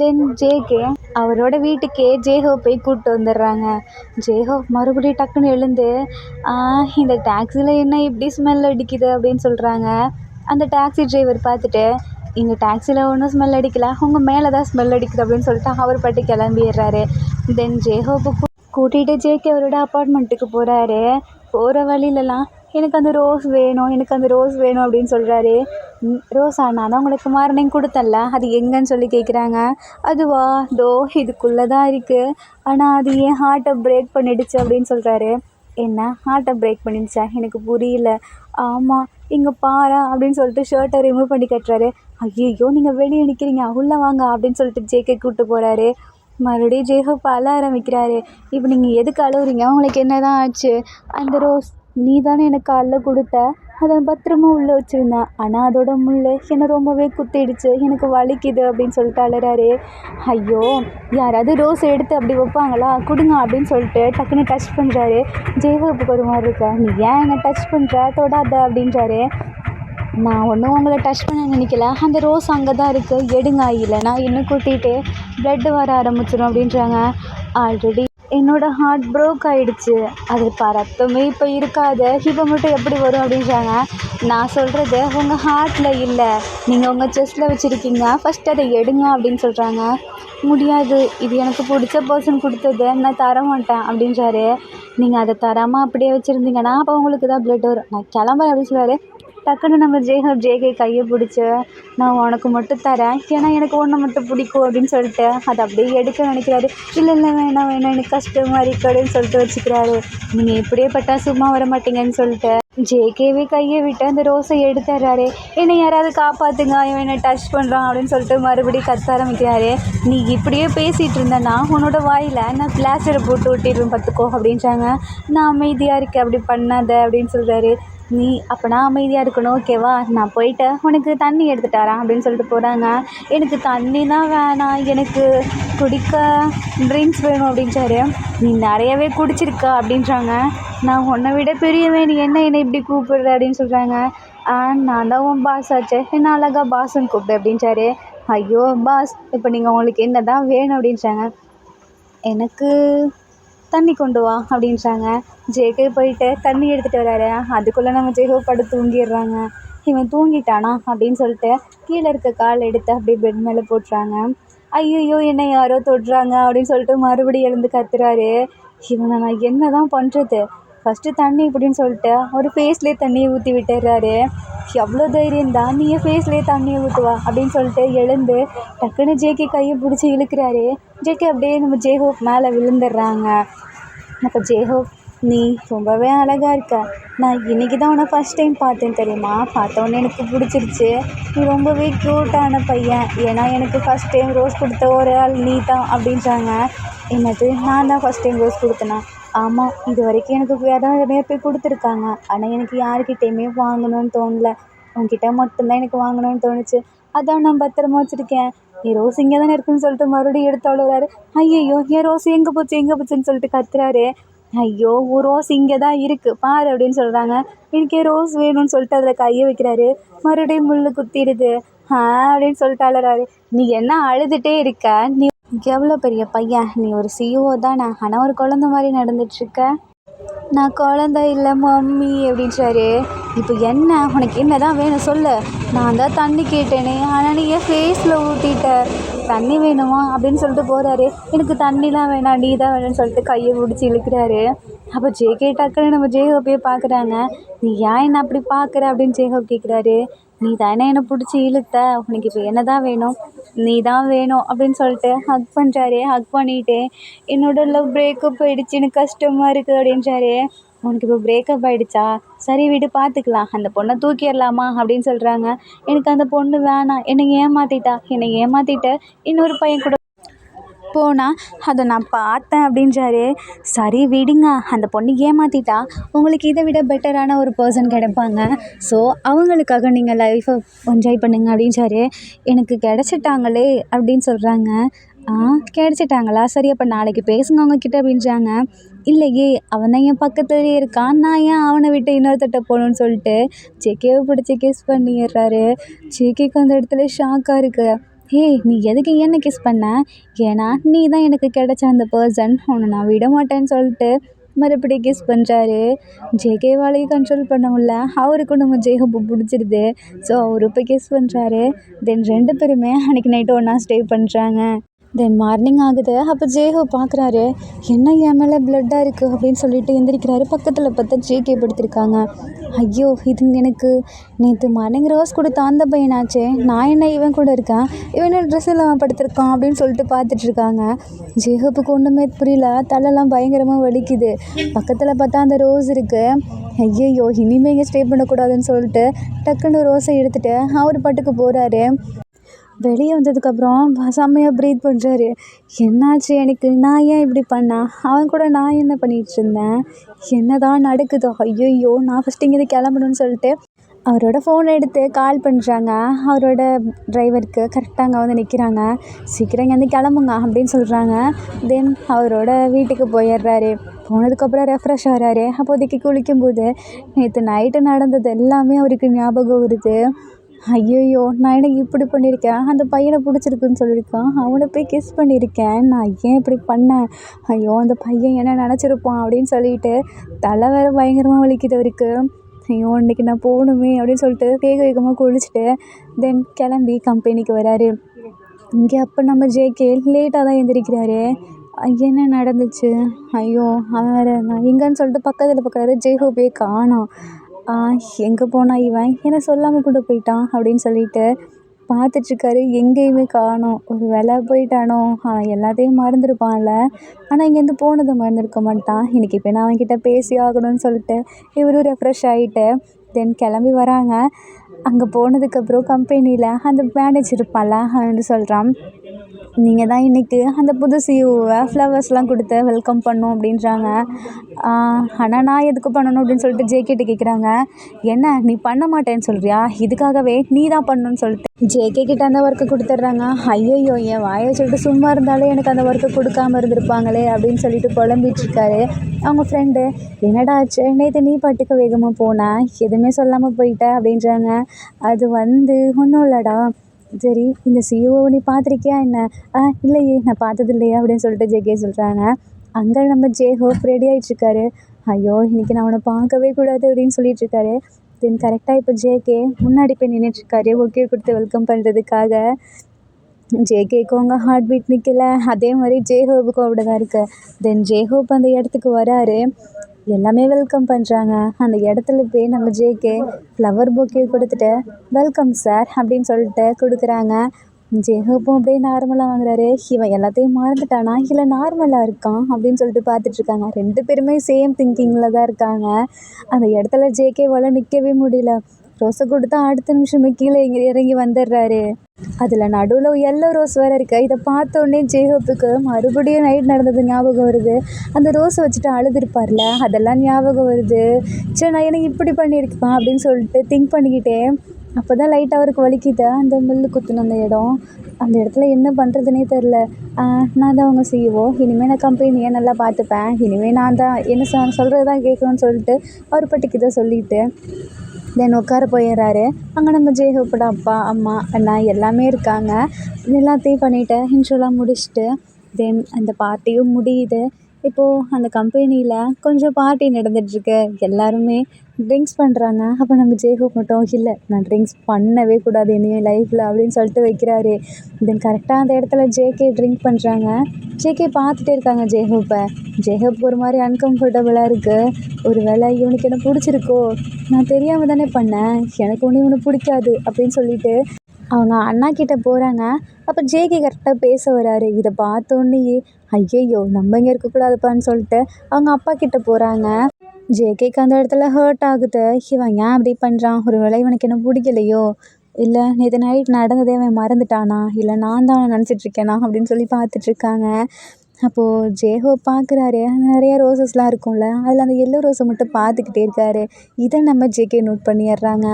தென் ஜேகே அவரோட வீட்டுக்கே ஜேஹோப்பை கூப்பிட்டு வந்துடுறாங்க. ஜேஹோப் மறுபடியும் டக்குன்னு எழுந்து இந்த டாக்ஸியில் என்ன இப்படி ஸ்மெல் அடிக்குது அப்படின்னு சொல்கிறாங்க. அந்த டாக்ஸி டிரைவர் பார்த்துட்டு எங்கள் டாக்ஸியில் ஒன்றும் ஸ்மெல் அடிக்கல, உங்கள் மேலே தான் ஸ்மெல் அடிக்குது அப்படின்னு சொல்லிட்டு அவர் பாட்டு கிளம்பிடுறாரு. தென் ஜேஹோப்பை கூட்டிகிட்டு ஜேகே அவரோட அப்பார்ட்மெண்ட்டுக்கு போகிறாரு. போகிற வழியிலலாம் எனக்கு அந்த ரோஸ் வேணும், எனக்கு அந்த ரோஸ் வேணும் அப்படின்னு சொல்கிறாரு. ரோஸா, நான் தான் உங்களுக்கு மார்னிங் கொடுத்தேன்ல, அது எங்கன்னு சொல்லி கேட்குறாங்க. அதுவா, தோ இதுக்குள்ளே தான் இருக்குது, ஆனால் அது ஏன் ஹார்ட்டை பிரேக் பண்ணிடுச்சு அப்படின்னு சொல்கிறாரு. என்ன ஹார்ட்டை பிரேக் பண்ணிடுச்சா, எனக்கு புரியல. ஆமாம், இங்கே பாரா அப்படின்னு சொல்லிட்டு ஷர்ட்டை ரிமூவ் பண்ணி கட்டுறாரு. ஐயோ நீங்கள் வெளியே நிற்கிறீங்க, உள்ளே வாங்க அப்படின்னு சொல்லிட்டு ஜேகே கூப்பிட்டு போகிறாரு. மறுபடியும் ஜேஹோப் அழ ஆரம்பிக்கிறாரு. இப்போ நீங்கள் எதுக்கு அழுவுறீங்க, உங்களுக்கு என்ன தான் ஆச்சு? அந்த ரோஸ் நீ தானே எனக்கு காலைல கொடுத்த, அதை பத்திரமா உள்ளே வச்சுருந்தேன், ஆனால் அதோட முள் என்னை ரொம்பவே குத்திடுச்சு, எனக்கு வலிக்குது அப்படின்னு சொல்லிட்டு அழுறாரு. ஐயோ யாராவது ரோஸ் எடுத்து அப்படி வைப்பாங்களா, கொடுங்க அப்படின்னு சொல்லிட்டு டக்குன்னு டச் பண்ணுறாரு. ஜேஹோப்புக்கு ஒரு மாதிரி இருக்கா, நீ ஏன் என்னை டச் பண்ணுற, தொடாத அப்படின்றாரு. நான் ஒன்றும் உங்களை டச் பண்ண நினைக்கல, அந்த ரோஸ் அங்கே தான் இருக்குது, எடுங்க, இல்லைனா இன்னும் கூட்டிகிட்டு ப்ளட்டு வர ஆரம்பிச்சிடும் அப்படின்றாங்க. ஆல்ரெடி என்னோடய ஹார்ட் ப்ரோக் ஆகிடுச்சு, அது ரத்தமே இப்போ இருக்காது, இப்போ மட்டும் எப்படி வரும் அப்படின்றாங்க. நான் சொல்கிறது உங்கள் ஹார்ட்டில் இல்லை, நீங்கள் உங்கள் செஸ்ட்டில் வச்சுருக்கீங்க, ஃபஸ்ட் அதை எடுங்க அப்படின்னு சொல்கிறாங்க. முடியாது, இது எனக்கு பிடிச்ச பர்சன் கொடுத்தது, நான் தர மாட்டேன் அப்படின்றாரு. நீங்கள் அதை தராமல் அப்படியே வச்சுருந்தீங்கன்னா அப்போ உங்களுக்கு தான் ப்ளட் வரும், நான் கிளம்புறேன் அப்படின்னு சொல்கிறாரு. டக்குன்னு நம்ம ஜேகே கையை பிடிச்சி நான் உனக்கு மட்டும் தரேன், ஏன்னா எனக்கு ஒன்று மட்டும் பிடிக்கும் அப்படின்னு சொல்லிட்டு அதை அப்படியே எடுக்க நினைக்கிறாரு. இல்லை வேணாம் எனக்கு கஷ்டமாக இருக்கு அப்படின்னு சொல்லிட்டு வச்சுக்கிறாரு. நீங்கள் இப்படியே பட்டா சும்மா வர மாட்டீங்கன்னு சொல்லிட்டு ஜேகேவே கையை விட்டு அந்த ரோஸை எடுத்துடுறாரு. என்னை யாராவது காப்பாற்றுங்க, இவன் என்னை டச் பண்ணுறான் அப்படின்னு சொல்லிட்டு மறுபடியும் கத்த ஆரம்பிக்கிறாரு. நீ இப்படியே பேசிகிட்டு இருந்தேன்னா உன்னோட வாயில் நான் பிளாஸ்டரை போட்டு ஒட்டிடுவேன் பார்த்துக்கோ அப்படின்றாங்க. நான் அமைதியாக இருக்கேன், அப்படி பண்ணாத அப்படின்னு சொல்கிறாரு. நீ அப்போனா அமைதியாக இருக்கணும், ஓகேவா, நான் போயிட்டு உனக்கு தண்ணி எடுத்துகிட்டு வரேன் அப்படின்னு சொல்லிட்டு போகிறாங்க. எனக்கு தண்ணி தான் வேணாம், எனக்கு குடிக்க ட்ரிங்க்ஸ் வேணும் அப்படின்றாரு. நீ நிறையவே குடிச்சிருக்க அப்படின்றாங்க. நான் உன்னை விட பெரியவன், நீ என்ன என்னை இப்படி கூப்பிடுற அப்படின்னு சொல்கிறாங்க. நான் தான் உன் பாஸ் ஆச்சு, என்ன அழகாக பாஸ்ன்னு கூப்பிடு அப்படின்றாரு. ஐயோ பாஸ், இப்போ நீங்கள் உங்களுக்கு என்ன தான் வேணும் அப்படின்றாங்க. எனக்கு தண்ணி கொண்டு வா அப்படின்றாங்க. ஜேகே போயிட்டு தண்ணி எடுத்துகிட்டு வராரு. அதுக்குள்ளே நம்ம ஜேகோப் படுத்து தூங்கிடுறாங்க. இவன் தூங்கிட்டானா அப்படின்னு சொல்லிட்டு கீழே இருக்க கால் எடுத்து அப்படியே பெட் மேலே போட்டுறாங்க. ஐயோ என்னை யாரோ தொடுறாங்க அப்படின்னு சொல்லிட்டு மறுபடியும் எழுந்து கத்துறாரு. இவனை நான் என்ன தான் பண்ணுறது, ஃபஸ்ட்டு தண்ணி இப்படின்னு சொல்லிட்டு ஒரு ஃபேஸ்லேயே தண்ணியை ஊற்றி விட்டுடுறாரு. எவ்வளோ தைரியம் தான், நீ ஃபேஸ்லேயே தண்ணியை ஊற்றுவா அப்படின்னு சொல்லிட்டு எழுந்து டக்குன்னு ஜேகே கையை பிடிச்சி இழுக்கிறாரு. ஜேகே அப்படியே நம்ம ஜேஹோப் மேலே விழுந்துடுறாங்க. அப்போ ஜேஹோப், நீ ரொம்பவே அழகாக இருக்க, நான் இன்றைக்கி தான் உன்னை ஃபஸ்ட் டைம் பார்த்தேன் தெரியுமா, பார்த்தோன்னே எனக்கு பிடிச்சிருச்சு, நீ ரொம்பவே க்யூட்டான பையன், ஏன்னா எனக்கு ஃபஸ்ட் டைம் ரோஸ் கொடுத்த ஒரு ஆள் நீ தான் அப்படின்றாங்க. என்னது, நான் தான் ஃபஸ்ட் டைம் ரோஸ் கொடுத்தேனா? ஆமாம், இது வரைக்கும் எனக்கு யாராவது நிறைய பேர் கொடுத்துருக்காங்க, ஆனால் எனக்கு யாருக்கிட்டேயுமே வாங்கணும்னு தோணலை, உன்கிட்ட மட்டும்தான் எனக்கு வாங்கணும்னு தோணுச்சு, அதான் நான் பத்திரமா வச்சுருக்கேன். என் ரோஸ் இங்கே தானே இருக்குன்னு சொல்லிட்டு மறுபடியும் எடுத்து அழுகிறாரு. ஐயோ என் ரோஸ் எங்கே போச்சுன்னு சொல்லிட்டு கத்துறாரு. ஐயோ ஒரு ரோஸ் இங்கே தான் இருக்குது பாரு அப்படின்னு சொல்கிறாங்க. எனக்கு ரோஸ் வேணும்னு சொல்லிட்டு அதில் கையை வைக்கிறாரு. மறுபடியும் முள் குத்திடுது. அப்படின்னு சொல்லிட்டு அழுறாரு. நீ என்ன அழுதுகிட்டே இருக்க, நீ எவ்வளோ பெரிய பையன், நீ ஒரு சிஇஓ தானே, ஆனால் ஒரு குழந்த மாதிரி நடந்துட்டுருக்க. நான் குழந்த இல்லை மம்மி அப்படின்றாரு. இப்போ என்ன, உனக்கு என்ன தான் வேணும் சொல்லு, நான் தான் தண்ணி கேட்டேனே, ஆனால் நீ என் ஃபேஸில் ஊற்றிட்ட, தண்ணி வேணுமா அப்படின்னு சொல்லிட்டு போகிறாரு. எனக்கு தண்ணிலாம் வேணாம், நீ தான் வேணும்னு சொல்லிட்டு கையை பிடிச்சி இழுக்கிறாரு. அப்போ ஜேகே டக்குன்னு நம்ம ஜேஹோப்பையே பார்க்குறாங்க. நீ ஏன் என்ன அப்படி பார்க்குற அப்படின்னு ஜேஹோப் கேட்குறாரு. நீ தானே என்னை பிடிச்சி இழுத்த, உனக்கு இப்போ என்ன தான் வேணும், நீ தான் வேணும் அப்படின்னு சொல்லிட்டு ஹக் பண்ணுறாரு. ஹக் பண்ணிவிட்டு என்னோட லவ் பிரேக்கப் ஆகிடுச்சு, எனக்கு கஷ்டமாக இருக்குது அப்படின்றாரு. உனக்கு இப்போ பிரேக்கப் ஆகிடுச்சா, சரி விடு பார்த்துக்கலாம், அந்த பொண்ணை தூக்கிடலாமா அப்படின்னு சொல்கிறாங்க. எனக்கு அந்த பொண்ணு வேணாம், என்னை ஏமாற்றிட்டு இன்னொரு பையன் கூட போனால் அதை நான் பார்த்தேன் அப்படின்றாரு. சரி விடுங்க, அந்த பொண்ணு ஏமாற்றிட்டா, உங்களுக்கு இதை விட பெட்டரான ஒரு பர்சன் கிடைப்பாங்க. ஸோ அவங்களுக்காக நீங்கள் லைஃப்பை என்ஜாய் பண்ணுங்க அப்படின்றாரு. எனக்கு கிடச்சிட்டாங்களே அப்படின்னு சொல்கிறாங்க. கிடச்சிட்டாங்களா, சரி அப்போ நாளைக்கு பேசுங்க அவங்கக்கிட்ட அப்படின்றாங்க. இல்லையே, அவன் தான் என் பக்கத்துலேயே இருக்கான், நான் ஏன் அவனை விட்டு இன்னொருத்தட்ட போகணுன்னு சொல்லிட்டு ஜேகேவை பிடிச்சி கிஸ் பண்ணிடுறாரு. ஜேகேக்கு அந்த இடத்துல ஷாக்காக இருக்குது. ஏய், நீ எதுக்கு என்ன கிஸ் பண்ண? ஏன்னா நீ தான் எனக்கு கிடைச்ச அந்த பர்சன், உன்னை நான் விட மாட்டேன்னு சொல்லிட்டு மறுபடியும் கிஸ் பண்ணுறாரு. ஜேகேவாலையும் கண்ட்ரோல் பண்ண முடியல, அவருக்கும் நம்ம ஜேகோப்பை பிடிச்சிருது. ஸோ அவர் இப்போ கிஸ் பண்ணுறாரு. தென் 2 பேருமே அன்றைக்கி நைட்டு ஒன்றா ஸ்டே பண்ணுறாங்க. தென் மார்னிங் ஆகுது. அப்போ ஜேஹோ பார்க்குறாரு, என்ன என் மேலே பிளட்டாக இருக்குது அப்படின்னு சொல்லிட்டு எந்திரிக்கிறாரு. பக்கத்தில் பார்த்தா ஜேகே படுத்திருக்காங்க. ஐயோ, இது எனக்கு நேற்று மார்னிங் ரோஸ் கொடுத்த அந்த பையனாச்சே, நான் என்ன இவன் கூட இருக்கேன், இவன் ட்ரெஸ் இல்லாமல் படுத்திருக்கான் அப்படின்னு சொல்லிட்டு பார்த்துட்ருக்காங்க. ஜேஹோப்புக்கு ஒன்றுமே புரியல, தலைலாம் பயங்கரமாக வலிக்குது. பக்கத்தில் பார்த்தா அந்த ரோஸ் இருக்குது. ஐயையோ, இனிமேல் இங்கே ஸ்டே பண்ணக்கூடாதுன்னு சொல்லிட்டு டக்குன்னு ரோஸை எடுத்துகிட்டு அவர் பாட்டுக்கு போகிறாரு. வெளியே வந்ததுக்கப்புறம் செம்மையாக ப்ரீத் பண்ணுறாரு. என்னாச்சு எனக்கு, நான் ஏன் இப்படி பண்ணேன், அவன் கூட நான் என்ன பண்ணிகிட்டு இருந்தேன், என்ன தான் நடக்குதோ, ஐயோ நான் ஃபஸ்ட்டு இங்கேருந்து கிளம்பணுன்னு சொல்லிட்டு அவரோட ஃபோனை எடுத்து கால் பண்ணுறாங்க. அவரோட டிரைவருக்கு கரெக்டாக அங்கே வந்து நிற்கிறாங்க. சீக்கிரம் இங்கேருந்து கிளம்புங்க அப்படின்னு சொல்கிறாங்க. தென் அவரோட வீட்டுக்கு போயிடுறாரு. போனதுக்கப்புறம் ரெஃப்ரெஷ் ஆகிறாரு. அப்போதைக்கு குளிக்கும்போது நேற்று நைட்டு நடந்தது எல்லாமே அவருக்கு ஞாபகம் வருது. ஐயையோ, நான் எனக்கு இப்படி பண்ணியிருக்கேன், அந்த பையனை பிடிச்சிருக்குன்னு சொல்லியிருக்கான், அவனை போய் கிஸ் பண்ணியிருக்கேன், நான் ஏன் இப்படி பண்ணேன், ஐயோ அந்த பையன் என்ன நினச்சிருப்பான் அப்படின்னு சொல்லிட்டு தலை வேறு பயங்கரமாக வலிக்குது அவருக்கு. ஐயோ இன்றைக்கி நான் போகணுமே அப்படின்னு சொல்லிட்டு வேக வேகமாக குளிச்சுட்டு தென் கிளம்பி கம்பெனிக்கு வராரு. இங்கே அப்போ நம்ம ஜேகே லேட்டாக தான் எழுந்திரிக்கிறாரு. என்ன நடந்துச்சு, ஐயோ அவன் வேறு நான் எங்கன்னு சொல்லிட்டு பக்கத்தில் பார்க்குறாரு. ஜேஹோப்பே காணோம். எங்கே போனா இவன், என்ன சொல்லாமல் கூட போயிட்டான் அப்படின்னு சொல்லிட்டு பார்த்துட்ருக்காரு. எங்கேயுமே காணோம். ஒரு வேளை போயிட்டானோ, அவன் எல்லாத்தையும் மறந்துருப்பான்ல. ஆனால் இங்கேருந்து போனதை மறந்துருக்க மாட்டான். இன்றைக்கி இப்போ நான் அவன்கிட்ட பேசி ஆகணும்னு சொல்லிட்டு இவரும் ரெஃப்ரெஷ் ஆகிட்டு தென் கிளம்பி வராங்க. அங்கே போனதுக்கப்புறம் கம்பெனியில் அந்த மேனேஜர் இருப்பான்ல, அவன் வந்து சொல்கிறான், நீங்கள் தான் இன்றைக்கி அந்த புது சிஇஓவை ஃப்ளவர்ஸ்லாம் கொடுத்து வெல்கம் பண்ணணும் அப்படின்றாங்க. ஆனால் நான் எதுக்கு பண்ணணும் அப்படின்னு சொல்லிட்டு ஜேகேட்ட கேட்குறாங்க. என்ன நீ பண்ண மாட்டேன்னு சொல்கிறியா, இதுக்காகவே நீ தான் பண்ணணும்னு சொல்லிட்டு ஜேகே கிட்ட அந்த ஒர்க்கு கொடுத்துட்றாங்க. ஐயோ, என் வாயை சொல்லிட்டு சும்மா இருந்தாலே எனக்கு அந்த ஒர்க்கு கொடுக்காமல் இருந்திருப்பாங்களே அப்படின்னு சொல்லிட்டு புலம்பிகிட்ருக்காரு. அவங்க ஃப்ரெண்டு, என்னடா ஆச்சு, நேற்று நீ பாட்டுக்கு வேகமாக போனேன், எதுவுமே சொல்லாமல் போயிட்ட அப்படின்றாங்க. அது வந்து ஒன்றும் இல்லைடா, சரி இந்த சிஇஓவை நீ பார்த்துருக்கியா என்ன, இல்லையே நான் பார்த்தது இல்லையா அப்படின்னு சொல்லிட்டு ஜேகே சொல்கிறாங்க. அங்கே நம்ம ஜேஹோப் ரெடி ஆகிட்ருக்காரு. ஐயோ இன்றைக்கி நான் அவனை பார்க்கவே கூடாது அப்படின்னு சொல்லிகிட்ருக்காரு. தென் கரெக்டாக இப்போ ஜேகே முன்னாடி போய் நின்றுட்டுருக்காரு ஓகே கொடுத்து வெல்கம் பண்ணுறதுக்காக. ஜேகேக்கும் அங்கே ஹார்ட் பீட் நிற்கல, அதே மாதிரி ஜேஹோப்புக்கும் அப்படி தான் இருக்குது. தென் ஜேஹோப் அந்த இடத்துக்கு வராரு. எல்லாமே வெல்கம் பண்ணுறாங்க. அந்த இடத்துல போய் நம்ம ஜேகே ஃப்ளவர் பொக்கே கொடுத்துட்டு வெல்கம் சார் அப்படின்னு சொல்லிட்டு கொடுக்குறாங்க. ஜேஹோப்பும் அப்படியே நார்மலாக வாங்குறாரு. இவன் எல்லாத்தையும் மறந்துட்டானா இல்லை நார்மலாக இருக்கான் அப்படின்னு சொல்லிட்டு பார்த்துட்ருக்காங்க. 2 பேருமே சேம் திங்கிங்கில் தான் இருக்காங்க. அந்த இடத்துல ஜேகேவால் நிற்கவே முடியல. ரோஸை கொடுத்தா அடுத்த நிமிஷமே கீழே இறங்கி வந்துடுறாரு. அதில் நடுவில் எல்லோ ரோஸ் வேறு இருக்குது. இதை பார்த்தோன்னே ஜேஹோப்புக்கு மறுபடியும் நைட் நடந்தது ஞாபகம் வருது. அந்த ரோஸை வச்சுட்டு அழுதுருப்பார்ல, அதெல்லாம் ஞாபகம் வருது. சரி நான் எனக்கு இப்படி பண்ணியிருக்கேன் அப்படின்னு சொல்லிட்டு திங்க் பண்ணிக்கிட்டே அப்போ தான் லைட்டாக அவருக்கு வலிக்குது. அந்த முள்ளு குத்துன அந்த இடம், அந்த இடத்துல என்ன பண்ணுறதுனே தெரில. நான் தான் அவங்க சிஇஓ, இனிமேல் நான் கம்பெனியை நல்லா பார்த்துப்பேன், இனிமேல் நான் தான் என்ன சொல்கிறது தான் கேட்கணும்னு சொல்லிட்டு அவர் பட்டிக்கு தான் சொல்லிவிட்டு தென் உட்கார போயிடுறாரு. அங்கே நம்ம ஜேஹோப்போட அப்பா அம்மா அண்ணா எல்லாமே இருக்காங்க. எல்லாத்தையும் பண்ணிவிட்டு இன்ட்ரோலாம் முடிச்சுட்டு தென் அந்த பார்ட்டியும் முடியுது. இப்போது அந்த கம்பெனியில் கொஞ்சம் பார்ட்டி நடந்துகிட்ருக்கு. எல்லாருமே ட்ரிங்க்ஸ் பண்ணுறாங்க. அப்போ நம்ம ஜேஹோப் மட்டும் இல்லை நான் ட்ரிங்க்ஸ் பண்ணவே கூடாது இனிமேல் லைஃப்பில் அப்படின்னு சொல்லிட்டு வைக்கிறாரு. தென் கரெக்டாக அந்த இடத்துல ஜேகே ட்ரிங்க் பண்ணுறாங்க. ஜேகே பார்த்துட்டே இருக்காங்க ஜேஹோப்பை. ஜேஹோப் ஒரு மாதிரி அன்கம்ஃபர்டபுளாக இருக்குது. ஒரு வேளை இவனுக்கு என்ன பிடிச்சிருக்கோ, நான் தெரியாமல் தானே பண்ணேன், எனக்கு ஒன்று இவனை பிடிக்காது அப்படின்னு சொல்லிட்டு அவங்க அண்ணா கிட்டே போகிறாங்க. அப்போ ஜேகே கரெக்டாக பேச வராரு. இதை பார்த்தோன்னே ஐயையோ நம்ம இங்கே இருக்கக்கூடாதுப்பான்னு சொல்லிட்டு அவங்க அப்பா கிட்டே போகிறாங்க. ஜேகேக்கு அந்த இடத்துல ஹர்ட் ஆகுது. இவன் ஏன் அப்படி பண்ணுறான், ஒரு வேளை இவனுக்கு என்ன பிடிக்கலையோ, இல்லை நேற்று நைட் நடந்ததே அவன் மறந்துட்டானா, இல்லை நான் தான் நினச்சிட்ருக்கேனா அப்படின்னு சொல்லி பார்த்துட்ருக்காங்க. அப்போது ஜேஹோ பார்க்குறாரு, நிறைய ரோசஸ்லாம் இருக்கும்ல, அதில் அந்த எல்லோ ரோஸை மட்டும் பார்த்துக்கிட்டே இருக்காரு. இதை நம்ம ஜேகே நோட் பண்ணிடுறாங்க.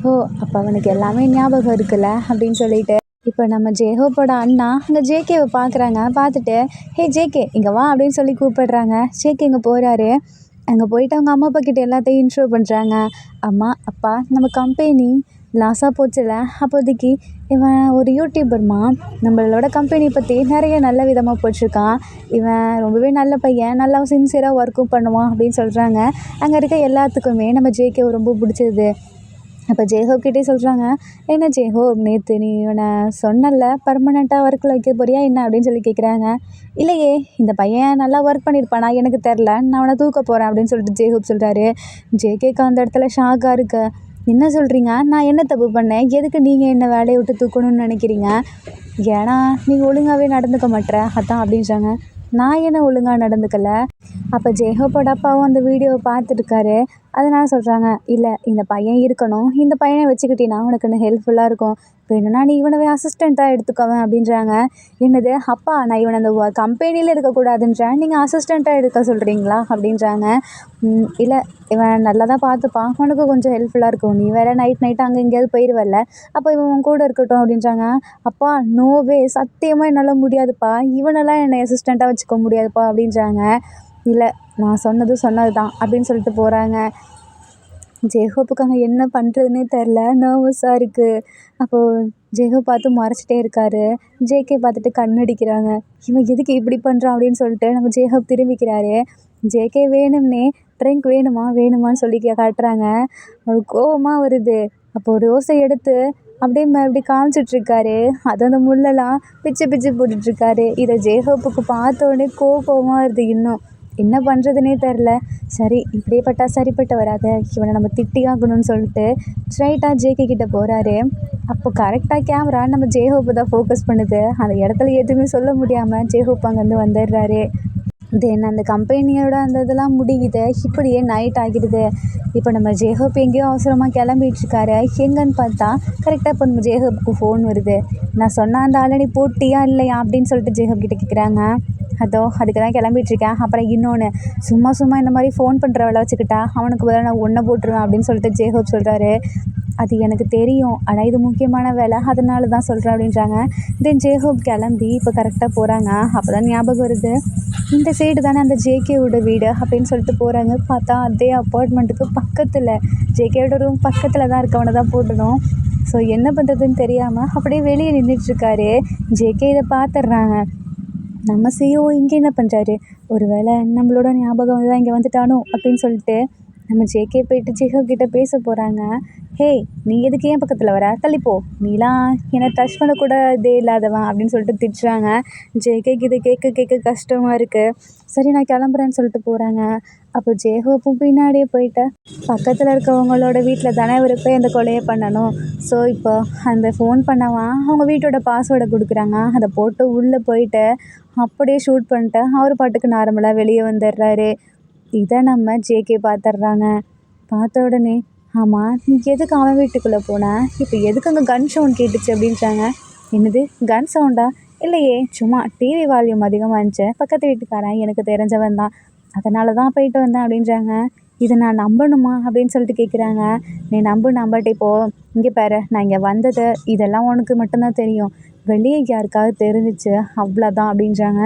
ஓ, அப்போ அவனுக்கு எல்லாமே ஞாபகம் இருக்குல்ல அப்படின்னு சொல்லிட்டு இப்போ நம்ம ஜேஹோப்போட அண்ணா அங்கே ஜேகேவை பார்க்குறாங்க. பார்த்துட்டு ஹே ஜேகே இங்கே வா அப்படின்னு சொல்லி கூப்பிடுறாங்க. ஜேகே இங்கே போகிறாரு. அங்கே போயிட்டு அவங்க அம்மா அப்பா கிட்ட எல்லாத்தையும் இன்ட்ரோ பண்ணுறாங்க. அம்மா அப்பா நம்ம கம்பெனி லாஸாக போச்சுல, அப்போதைக்கு இவன் ஒரு யூடியூபர்மா, நம்மளோட கம்பெனி பற்றி நிறைய நல்ல விதமாக போட்டிருக்கான். இவன் ரொம்பவே நல்ல பையன், நல்லா சின்சியராக ஒர்க்கும் பண்ணுவான் அப்படின்னு சொல்கிறாங்க. அங்கே இருக்க எல்லாத்துக்குமே நம்ம ஜேகே ரொம்ப பிடிச்சது. அப்போ ஜேஹோப்கிட்டே சொல்கிறாங்க, என்ன ஜேஹோப் நேற்று நீ இவனை சொன்னல பர்மனெண்ட்டாக ஒர்க்கில் வைக்க போறியா என்ன அப்படின்னு சொல்லி கேட்குறாங்க. இல்லையே, இந்த பையன் நல்லா ஒர்க் பண்ணியிருப்பானா எனக்கு தெரில, நான் அவனை தூக்க போகிறேன் அப்படின்னு சொல்லிட்டு ஜேஹோப் சொல்கிறாரு. ஜேகேக்கு அந்த இடத்துல ஷாக்காக இருக்கு. என்ன சொல்கிறீங்க, நான் என்ன தப்பு பண்ணேன், எதுக்கு நீங்கள் என்ன வேலையை விட்டு தூக்கணும்னு நினைக்கிறீங்க, ஏன்னா நீங்கள் ஒழுங்காகவே நடந்துக்க மாட்டேற அதான் அப்படின்றாங்க. நான் என்ன ஒழுங்காக நடந்துக்கல. அப்போ ஜேஹோப்போட அப்பாவும் அந்த வீடியோவை பார்த்துருக்காரு. அதனால சொல்கிறாங்க, இல்லை இந்த பையன் இருக்கணும், இந்த பையனை வச்சுக்கிட்டீங்கன்னா உனக்கு ஹெல்ப்ஃபுல்லாக இருக்கும், வேணும்னா நீ இவனவே அசிஸ்டண்ட்டாக எடுத்துக்கவேன் அப்படின்றாங்க. என்னது அப்பா, நான் இவனை அந்த கம்பெனியில் இருக்கக்கூடாதுன்றேன், நீங்கள் அசிஸ்டண்ட்டாக எடுக்க சொல்கிறீங்களா அப்படின்றாங்க. இல்லை இவன் நல்லா தான் பார்த்துப்பான், உனக்கு கொஞ்சம் ஹெல்ப்ஃபுல்லாக இருக்கும், நீ வேறு நைட் அங்கே எங்கேயாவது போயிடுவல்ல, அப்போ இவன் கூட இருக்கட்டும் அப்படின்றாங்க. அப்பா நோவே, சத்தியமாக என்னால் முடியாதுப்பா, இவனெல்லாம் என்னை அசிஸ்டண்ட்டாக வச்சுக்க முடியாதுப்பா அப்படின்றாங்க. இல்லை நான் சொன்னது தான் அப்படின்னு சொல்லிட்டு போகிறாங்க. ஜேஹோப்புக்கு அங்கே என்ன பண்ணுறதுனே தெரில, நர்வஸாக இருக்குது. அப்போது ஜேஹோப் பார்த்து முறைச்சிட்டே இருக்காரு. ஜேகே பார்த்துட்டு கண்ணடிக்கிறாங்க. இவன் எதுக்கு இப்படி பண்ணுறான் அப்படின்னு சொல்லிட்டு நம்ம ஜேஹோப் திரும்பிக்கிறாரு. ஜேகே வேணும்னே ட்ரிங்க் வேணுமான்னு சொல்லி காட்டுறாங்க. அவருக்கு கோவமாக வருது. அப்போது ரோஸை எடுத்து அப்படியே அப்படி காமிச்சிட்ருக்காரு. அது அந்த முள்ளெல்லாம் பிச்சு போட்டுட்ருக்காரு. இதை ஜேஹோப்புக்கு பார்த்த உடனே கோவமாக வருது. இன்னும் என்ன பண்ணுறதுனே தெரில. சரி இப்படியே பட்டா சரிப்பட்டு வராத, இவனை நம்ம திட்டியாகணும்னு சொல்லிட்டு ஸ்ட்ரைட்டாக ஜேகே கிட்டே போகிறாரு. அப்போ கரெக்டாக கேமரா நம்ம ஜேஹோப்பை தான் ஃபோக்கஸ் பண்ணுது. அந்த இடத்துல எதுவுமே சொல்ல முடியாமல் ஜேஹோப் அங்கேருந்து வந்துடுறாரு. தென் அந்த கம்பெனியோட அந்த இதெல்லாம் முடியுது. இப்படியே நைட் ஆகிடுது. இப்போ நம்ம ஜேஹோப் எங்கேயோ அவசரமாக கிளம்பிகிட்ருக்காரு. எங்கன்னு பார்த்தா கரெக்டாக இப்போ நம்ம ஜேஹோப்புக்கு ஃபோன் வருது. நான் சொன்ன அந்த ஆளை நீ போட்டியா இல்லையா அப்படின்னு சொல்லிட்டு ஜேஹோப் கிட்டே கேட்குறாங்க. அதுக்கு தான் கிளம்பிகிட்ருக்கேன். அப்புறம் இன்னொன்று, சும்மா இந்த மாதிரி ஃபோன் பண்ணுற வேலை வச்சுக்கிட்டா அவனுக்கு பதிலாக நான் ஒன்றை போட்டுருவேன் அப்படின்னு சொல்லிட்டு ஜேஹோப் சொல்கிறாரு. அது எனக்கு தெரியும், ஆனால் இது முக்கியமான வேலை, அதனால தான் சொல்கிறேன் அப்படின்றாங்க. தென் ஜேஹோப் கிளம்பி இப்போ கரெக்டாக போகிறாங்க. அப்போ தான் ஞாபகம் வருது, இந்த சைடு தானே அந்த ஜேகேவோட வீடு அப்படின்னு சொல்லிட்டு போகிறாங்க. பார்த்தா அதே அப்பார்ட்மெண்ட்டுக்கு பக்கத்தில், ஜேகேவோட ரூம் பக்கத்தில் தான் இருக்கவனை தான் போடணும். ஸோ என்ன பண்ணுறதுன்னு தெரியாமல் அப்படியே வெளியே நின்றுட்டுருக்காரு. ஜேகே இதை பார்த்துட்றாங்க. நம்ம சிஓ இங்கே என்ன பண்ணுறாரு, ஒரு வேளை நம்மளோட ஞாபகம் வந்து தான் இங்கே வந்துட்டானோ அப்படின்னு சொல்லிட்டு நம்ம ஜேகே போயிட்டு ஜேஹோப் கிட்டே பேச போகிறாங்க. ஹே நீ எதுக்கு ஏன் பக்கத்தில் வர, தள்ளிப்போ, நீலாம் என்னை டச் பண்ணக்கூட இதே இல்லாதவன் அப்படின்னு சொல்லிட்டு திட்டுறாங்க. ஜேகேக்கு இதை கேட்க கஷ்டமாக இருக்குது. சரி நான் கிளம்புறேன்னு சொல்லிட்டு போகிறாங்க. அப்போ ஜேஹோப்பும் பின்னாடியே போயிட்டு பக்கத்தில் இருக்கவங்களோட வீட்டில் தானே இவர் போய் அந்த கொலையை பண்ணணும். ஸோ இப்போ அந்த ஃபோன் பண்ணவன் அவங்க வீட்டோட பாஸ்வேர்டை கொடுக்குறாங்க. அதை போட்டு உள்ளே போயிட்டு அப்படியே ஷூட் பண்ணிட்டு அவர் பாட்டுக்கு நார்மலாக வெளியே வந்துடுறாரு. இதை நம்ம ஜேகே பார்த்துட்றாங்க. பார்த்த உடனே, ஆமாம் நீ எதுக்கு அவன் வீட்டுக்குள்ளே போன, இப்போ எதுக்கு அங்கே கன் சவுண்ட் கேட்டுச்சு அப்படின்றாங்க. என்னது கன் சவுண்டா, இல்லையே சும்மா டிவி வால்யூம் அதிகமாக இருந்துச்சு, பக்கத்து வீட்டுக்காரன் எனக்கு தெரிஞ்சவன் தான், அதனால தான் போயிட்டு வந்தேன் அப்படின்றாங்க. இதை நான் நம்பணுமா அப்படின்னு சொல்லிட்டு கேட்குறாங்க. நீ நம்பாட்டி போ, இங்கே பாரு நான் இங்கே வந்தது இதெல்லாம் உனக்கு மட்டும்தான் தெரியும், வெளியே யாருக்காவது தெரிஞ்சிச்சு அவ்வளோதான் அப்படின்றாங்க.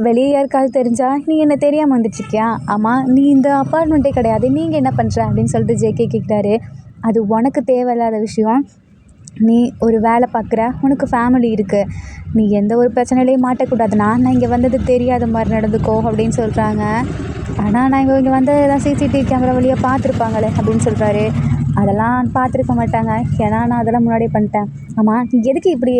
வெளியே யாருக்காவது தெரிஞ்சால் நீ என்ன தெரியாமல் வந்துட்டுருக்கியா, ஆமாம் நீ இந்த அப்பார்ட்மெண்ட்டே கிடையாது, நீங்கள் என்ன பண்ணுற அப்படின்னு சொல்லிட்டு ஜேகே கேட்குறாரு. அது உனக்கு தேவையில்லாத விஷயம், நீ ஒரு வேலை பார்க்குற, உனக்கு ஃபேமிலி இருக்குது, நீ எந்த ஒரு பிரச்சனையிலையும் மாட்டக்கூடாதுன்னா நான் இங்கே வந்தது தெரியாத மாதிரி நடந்துக்கோ அப்படின்னு சொல்கிறாங்க. ஆனால் நான் இங்கே வந்தது தான் சிசிடிவி கேமரா வழியாக பார்த்துருப்பாங்களே அப்படின்னு சொல்கிறாரு. அதெல்லாம் பார்த்துருக்க மாட்டாங்க, ஏன்னா நான் அதெல்லாம் முன்னாடியே பண்ணிட்டேன். ஆமாம் நீ எதுக்கு இப்படி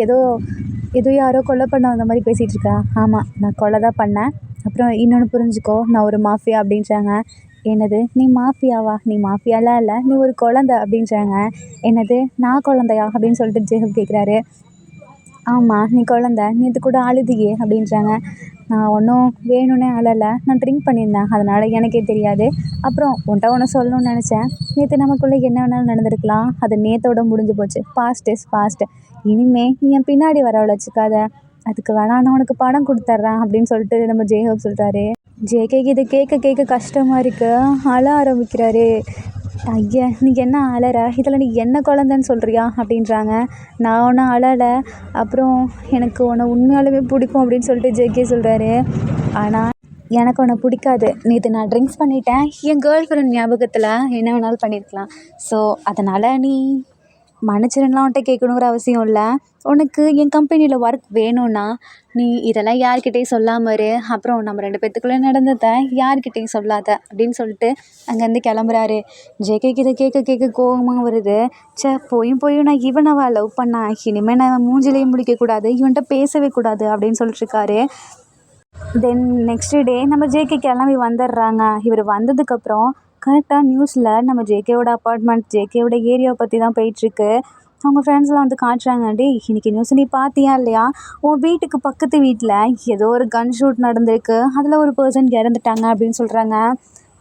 ஏதோ யாரோ கொலை பண்ண வந்த மாதிரி பேசிகிட்டு இருக்கா, ஆமாம் நான் கொலை தான் பண்ணேன், அப்புறம் இன்னொன்று புரிஞ்சுக்கோ, நான் ஒரு மாஃபியா அப்படின்றாங்க. என்னது நீ மாஃபியாவா, நீ மாஃபியாலாம் இல்லை, நீ ஒரு குழந்தை அப்படின்றாங்க. என்னது நான் குழந்தையா அப்படின்னு சொல்லிட்டு ஜேஹப் கேட்குறாரு. ஆமாம், நீ குழந்த நேற்று கூட அழுதியே அப்படின்றாங்க. நான் ஒன்றும் வேணும்னே அழலை, நான் ட்ரிங்க் பண்ணியிருந்தேன், அதனால் எனக்கே தெரியாது. அப்புறம் உன்கிட்ட ஒன்று சொல்லணும்னு நினச்சேன். நேற்று நமக்குள்ளே என்ன வேணாலும் நடந்திருக்கலாம், அது நேற்றோட முடிஞ்சு போச்சு. Past is past. இனிமே நீ என் பின்னாடி வரவழைச்சிக்காத. அதுக்கு வேணா நான் உனக்கு பணம் கொடுத்துட்றேன் அப்படின்னு சொல்லிட்டு நம்ம ஜெய்ஹோப் சொல்கிறாரு. ஜேகேக்கு இதை கேட்க கேட்க கஷ்டமாக இருக்கு, அழ ஆரம்பிக்கிறாரு. ஐயா, நீ என்ன அழற, இதில் நீ என்ன குழந்தைன்னு சொல்கிறியா அப்படின்றாங்க. நான் ஒன்றும் அழலை, அப்புறம் எனக்கு உன்னை உண்மையாலுமே பிடிக்கும் அப்படின்னு சொல்லிட்டு ஜேகே சொல்கிறாரு. ஆனால் எனக்கு உன்னை பிடிக்காது, நேற்று நான் ட்ரிங்க்ஸ் பண்ணிட்டேன், என் கேர்ள் ஃப்ரெண்ட் ஞாபகத்தில் என்ன வேணாலும் பண்ணியிருக்கலாம். ஸோ அதனால் நீ மன்னிச்சிருந்தலாம் உன்கிட்ட கேட்கணுங்கிற அவசியம் இல்லை. உனக்கு என் கம்பெனியில் ஒர்க் வேணும்னா நீ இதெல்லாம் யார்கிட்டையும் சொல்லாமல் இரு. அப்புறம் நம்ம 2 பேத்துக்குள்ளே நடந்ததை யார்கிட்டையும் சொல்லாத அப்படின்னு சொல்லிட்டு அங்கேருந்து கிளம்புறாரு. ஜேகேக்கு இதை கேட்க கேட்க கோபமாக வருது. போயும் போயும் நான் இவனவா லவ் பண்ணேன், இனிமேல் நான் இவன் மூஞ்சிலையும் முடிக்கக்கூடாது, இவன்கிட்ட பேசவே கூடாது அப்படின்னு சொல்லிட்டுருக்காரு. தென் நெக்ஸ்ட் டே நம்ம ஜேகே கிளம்பி வந்துடுறாங்க. இவர் வந்ததுக்கப்புறம் கரெக்டாக நியூஸில் நம்ம ஜேகேவோட அப்பார்ட்மெண்ட், ஜேகேவோட ஏரியாவை பற்றி தான் போயிட்டுருக்கு. அவங்க ஃப்ரெண்ட்ஸ்லாம் வந்து காட்டுறாங்க. டேய், இன்றைக்கி நியூஸ் நீ பார்த்தியா இல்லையா, உன் வீட்டுக்கு பக்கத்து வீட்டில் ஏதோ ஒரு கன் ஷூட் நடந்திருக்கு, அதில் ஒரு பர்சன் இறந்துட்டாங்க அப்படின்னு சொல்கிறாங்க.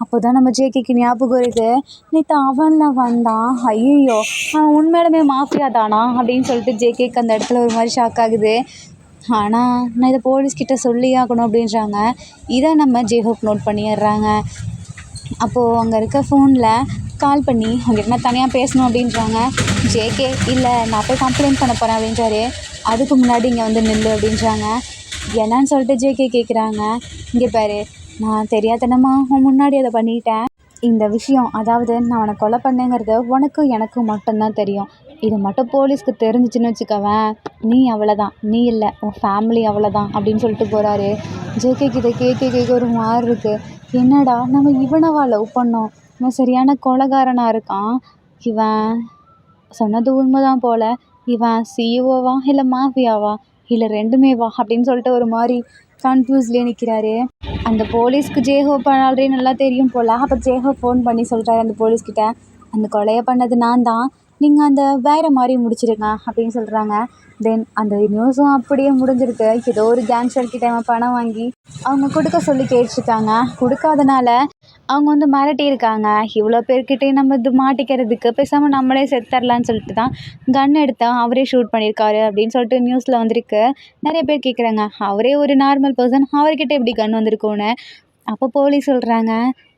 அப்போ தான் நம்ம ஜேகேக்கு ஞாபகம் வருது, நேற்று அவனில் வந்தான், ஐயோ அவன் உண்மையிலுமே மாஃபியா தானா அப்படின்னு சொல்லிட்டு ஜேகேக்கு அந்த இடத்துல ஒரு மாதிரி ஷாக் ஆகுது. ஆனால் நான் இதை போலீஸ்கிட்ட சொல்லியே ஆகணும் அப்படின்றாங்க. இதை நம்ம ஜேஹோப் நோட் பண்ணிடுறாங்க. அப்போது அங்கே இருக்க ஃபோனில் கால் பண்ணி அவங்ககிட்ட நான் தனியாக பேசணும் அப்படின்றாங்க. ஜேகே இல்லை, நான் போய் கம்ப்ளைண்ட் பண்ண போகிறேன் அப்படின்றாரு. அதுக்கு முன்னாடி இங்கே வந்து நில்லு அப்படின்றாங்க. என்னன்னு சொல்லிட்டு ஜேகே கேட்குறாங்க. இங்கே பாரு, நான் தெரியாதனமாக உன் முன்னாடி அதை பண்ணிட்டேன். இந்த விஷயம், அதாவது நான் உன்னை கொலை பண்ணேங்கிறது உனக்கும் எனக்கும் மட்டும்தான் தெரியும். இது மட்டும் போலீஸ்க்கு தெரிஞ்சிச்சுன்னு வச்சுக்கவேன், நீ அவ்வளோதான், நீ இல்லை உன் ஃபேமிலி அவ்வளோதான் அப்படின்னு சொல்லிட்டு போகிறாரு. ஜேகேக்கு இதை கேட்க கேட்க ஒரு மாதிரி இருக்குது. என்னடா, நம்ம இவனவா லவ் பண்ணோம், இவன் சரியான கொலைகாரனாக இருக்கான், இவன் சொன்னது உண்மைதான் போல், இவன் சிஇஓவா இல்லை மாஃபியாவா இல்லை ரெண்டுமேவா அப்படின்னு சொல்லிட்டு ஒரு மாதிரி கன்ஃபியூஸ்லேயே நிற்கிறாரு. அந்த போலீஸ்க்கு ஜேஹோப் ஆல்ரெடி நல்லா தெரியும் போல். அப்போ ஜேஹோப் ஃபோன் பண்ணி சொல்கிறாரு அந்த போலீஸ்கிட்ட, அந்த கொலையை பண்ணது நான் தான், நீங்கள் அந்த வேறு மாதிரி முடிச்சிடுங்க அப்படின்னு சொல்கிறாங்க. தென் அந்த நியூஸும் அப்படியே முடிஞ்சிருக்கு. ஏதோ ஒரு கேங்ஸ்டர்கிட்ட அவன் பணம் வாங்கி அவங்க கொடுக்க சொல்லி கேட்டிருக்காங்க. கொடுக்காதனால அவங்க வந்து மிரட்டியிருக்காங்க. இவ்வளோ பேர்கிட்டையும் நம்ம இது மாட்டிக்கிறதுக்கு பேசாமல் நம்மளே செத்துரலான்னு சொல்லிட்டு தான் கன் எடுத்தா அவரே ஷூட் பண்ணியிருக்காரு அப்படின்னு சொல்லிட்டு நியூஸில் வந்திருக்கு. நிறைய பேர் கேட்குறாங்க, அவரே ஒரு நார்மல் பர்சன், அவர்கிட்ட எப்படி கன் வந்திருக்கும்னு. அப்போ போலீஸ் சொல்கிறாங்க,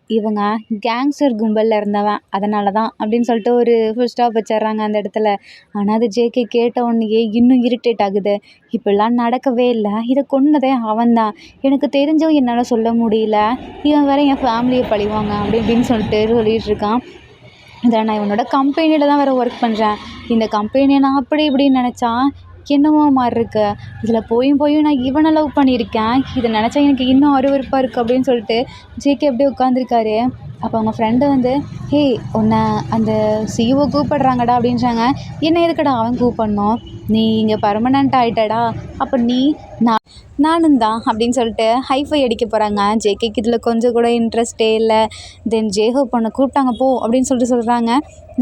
இவங்க கேங்ஸ்டர் கும்பலில் இருந்தவன், அதனால தான் அப்படின்னு சொல்லிட்டு ஒரு ஃபுல் ஸ்டாப் வச்சிடுறாங்க அந்த இடத்துல. ஆனால் அது ஜேகே கேட்ட உடனேயே இன்னும் இரிட்டேட் ஆகுது. இப்படிலாம் நடக்கவே இல்லை, இதை கொன்னதே அவன்தான், எனக்கு தெரிஞ்சும் என்னால் சொல்ல முடியல, இவன் வேற என் ஃபேமிலியை பழிவாங்க அப்படி இப்படின்னு சொல்லிட்டு இருக்கான். இதில் நான் இவனோட கம்பெனியில் தான் வேறு ஒர்க் பண்ணுறேன், இந்த கம்பெனியை நான் அப்படி இப்படின்னு நினச்சா என்னமோ மாதிரி இருக்கு, இதில் போயும் நான் இவனை லவ் பண்ணியிருக்கேன், இதை நினச்சா எனக்கு இன்னும் அருவருப்பாக இருக்குது அப்படின்னு சொல்லிட்டு ஜேகே அப்படியே உட்காந்துருக்காரு. அப்போ அவங்க ஃப்ரெண்டு வந்து, ஹே உன்னை அந்த சிஇஓ கூப்பிடுறாங்கடா அப்படின்றாங்க. என்ன எதுக்கடா அவன் கூப்பிடணும், நீ இங்கே பர்மனெண்ட் ஆகிட்டடா, அப்போ நானும் தான் அப்படின்னு சொல்லிட்டு ஹைஃபை அடிக்க போகிறாங்க. ஜேகேக்கு இதில் கொஞ்சம் கூட இன்ட்ரெஸ்டே இல்லை. தென் ஜேஹோப் உன்னை கூப்பிட்டாங்க போ அப்படின்னு சொல்லிட்டு சொல்கிறாங்க.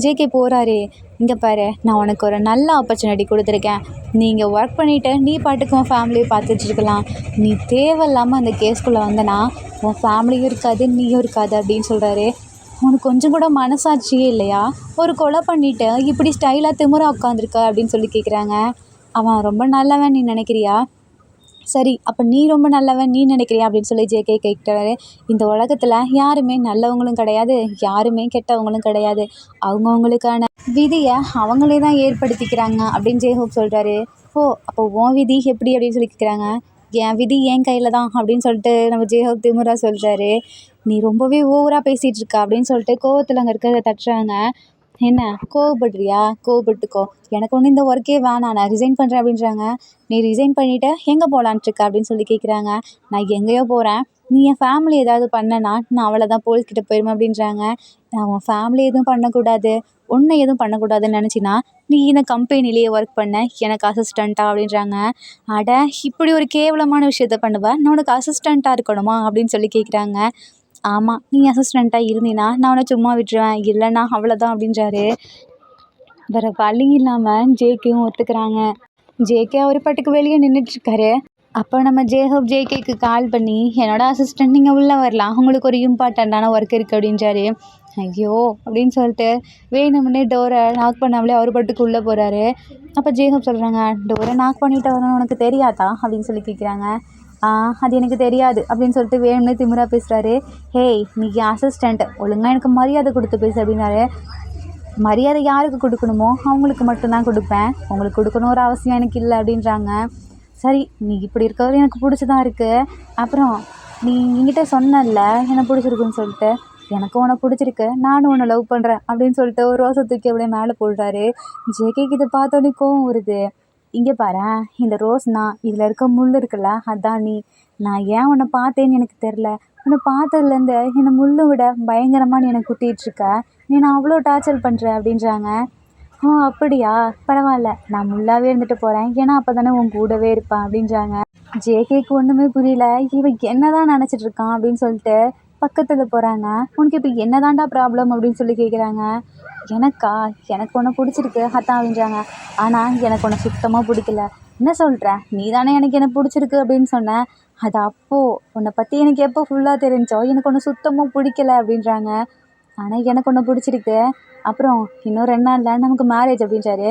ஜேகே போகிறாரு. இங்கே பாரு, நான் உனக்கு ஒரு நல்ல ஆப்பர்ச்சுனிட்டி கொடுத்துருக்கேன், நீ இங்கே ஒர்க் பண்ணிவிட்டு நீ பாட்டுக்கு உன் ஃபேமிலியை பார்த்துட்ருக்கலாம், நீ தேவையில்லாமல் அந்த கேஸ்குள்ளே வந்தனா உன் ஃபேமிலியும் இருக்காது நீயும் இருக்காது அப்படின்னு சொல்கிறாரு. உனக்கு கொஞ்சம் கூட மனசாட்சியே இல்லையா, ஒரு கொலை பண்ணிவிட்டு இப்படி ஸ்டைலாக திமிரா உட்காந்துருக்க அப்படின்னு சொல்லி கேட்குறாங்க. அவன் ரொம்ப நல்லவன் நீ நினைக்கிறியா, சரி அப்போ நீ ரொம்ப நல்லவன் நீ நினைக்கிறியா அப்படின்னு சொல்லி ஜேகே கேட்குறாரு. இந்த உலகத்தில் யாருமே நல்லவங்களும் கிடையாது, யாருமே கெட்டவங்களும் கிடையாது, அவங்கவுங்களுக்கான விதியை அவங்களே தான் ஏற்படுத்திக்கிறாங்க அப்படின்னு ஜேஹோப் சொல்கிறாரு. ஓ, அப்போ உன் விதி எப்படி அப்படின்னு சொல்லி கேட்குறாங்க. என் விதி என் கையில் தான் அப்படின்னு சொல்லிட்டு நம்ம ஜேஹோப் திமுறா சொல்கிறாரு. நீ ரொம்பவே ஓவராக பேசிகிட்டு இருக்க அப்படின்னு சொல்லிட்டு கோவத்தில் அங்கே இருக்கிறத தட்டுறாங்க. என்ன கோவப்படுறியா, கோவப்பட்டுக்கோ, எனக்கு ஒன்றும் இந்த ஒர்க்கே வேணாம், நான் ரிசைன் பண்ணுறேன் அப்படின்றாங்க. நீ ரிசைன் பண்ணிவிட்டு எங்கே போகலான்ட்ருக்க அப்படின்னு சொல்லி கேட்குறாங்க. நான் எங்கேயோ போகிறேன், நீ என் ஃபேமிலி ஏதாவது பண்ணனா நான் அவ்வளோதான், போலீஸ்கிட்ட போயிடுவேன் அப்படின்றாங்க. நான் உன் ஃபேமிலி எதுவும் பண்ணக்கூடாது, உன்னை எதுவும் பண்ணக்கூடாதுன்னு நினச்சின்னா நீ இந்த கம்பெனிலேயே ஒர்க் பண்ண, எனக்கு அசிஸ்டண்ட்டாக அப்படின்றாங்க. அட, இப்படி ஒரு கேவலமான விஷயத்த பண்ணுவேன், நான் உனக்கு அசிஸ்டண்ட்டாக இருக்கணுமா அப்படின்னு சொல்லி கேட்குறாங்க. ஆமாம், நீ அசிஸ்டண்ட்டாக இருந்தீன்னா நான் உன்னை சும்மா விட்டுருவேன், இல்லைன்னா அவ்வளோதான் அப்படின்றாரு. வேறு வழி இல்லாமல் ஜேகேவும் ஒத்துக்கிறாங்க. ஜேகே அவர் பாட்டுக்கு வெளியே நின்றுட்டுருக்காரு. அப்போ நம்ம ஜேகேக்கு கால் பண்ணி, என்னோட அசிஸ்டன்ட் நீங்கள் உள்ளே வரலாம், உங்களுக்கு ஒரு இம்பார்ட்டண்ட்டான ஒர்க் இருக்குது அப்படின்றாரு. ஐயோ அப்படின்னு சொல்லிட்டு வேணுமுன்னே டோரை நாக் பண்ணாமலே அவர் பாட்டுக்கு உள்ளே போகிறாரு. அப்போ ஜேகப் சொல்கிறாங்க, டோரை நாக் பண்ணிட்டு வரணும் உனக்கு தெரியாதா அப்படின்னு சொல்லி கேட்குறாங்க. அது எனக்கு தெரியாது அப்படின்னு சொல்லிட்டு வேணும்னே திமிரா பேசுகிறாரு. ஹேய் நீ அசிஸ்டண்ட், ஒழுங்காக எனக்கு மரியாதை கொடுத்து பேசு அப்படின்னாரு. மரியாதை யாருக்கு கொடுக்கணுமோ அவங்களுக்கு மட்டும்தான் கொடுப்பேன், உங்களுக்கு கொடுக்கணும் ஒரு அவசியம் எனக்கு இல்லை அப்படின்றாங்க. சரி நீ இப்படி இருக்கிறது எனக்கு பிடிச்சதான் இருக்குது. அப்புறம் நீ என்கிட்ட சொன்னல என்னை பிடிச்சிருக்குன்னு சொல்லிட்டு, எனக்கு உன்னை பிடிச்சிருக்கு, நானும் உன்னை லவ் பண்ணுறேன் அப்படின்னு சொல்லிட்டு ஒரு ரோஸை தூக்கி அப்படியே மேலே போடுறாரு. ஜேகேக்கு இதை பார்த்தோன்னே கோவம் வருது. இங்கே பாரேன், இந்த ரோஸ்னா இதில் இருக்க முள் இருக்குல்ல அதான் நீ. நான் ஏன் உன்னை பார்த்தேன்னு எனக்கு தெரில, உன்னை பார்த்ததுலேருந்து என்னை முள்ளை விட பயங்கரமாக நீ என்னை குத்திகிட்ருக்க, நீ நான் அவ்வளோ டார்ச்சர் பண்ணுறேன் அப்படின்றாங்க. அப்படியா, பரவாயில்ல, நான் முள்ளாவே இருந்துட்டு போகிறேன், ஏன்னா அப்போ தானே உன் கூடவே இருப்பேன் அப்படின்றாங்க. ஜேகேக்கு ஒன்றுமே புரியல, இவன் என்ன தான் நினச்சிட்ருக்கான் அப்படின்னு சொல்லிட்டு பக்கத்தில் போகிறாங்க. உனக்கு இப்போ என்னதான்டா ப்ராப்ளம் அப்படின்னு சொல்லி கேட்குறாங்க. எனக்கு ஒன்று பிடிச்சிருக்கு அதான் அப்படின்றாங்க. ஆனால் எனக்கு ஒன்று சுத்தமாக பிடிக்கல. என்ன சொல்கிற, நீ தானே எனக்கு பிடிச்சிருக்கு அப்படின்னு சொன்னேன், அது அப்போது உன்னை பற்றி எனக்கு எப்போ ஃபுல்லாக தெரிஞ்சோ எனக்கு ஒன்று சுத்தமாக பிடிக்கல அப்படின்றாங்க. ஆனால் எனக்கு ஒன்று பிடிச்சிருக்கு, அப்புறம் இன்னும் 2 நாளில் நமக்கு மேரேஜ் அப்படின்றாரு.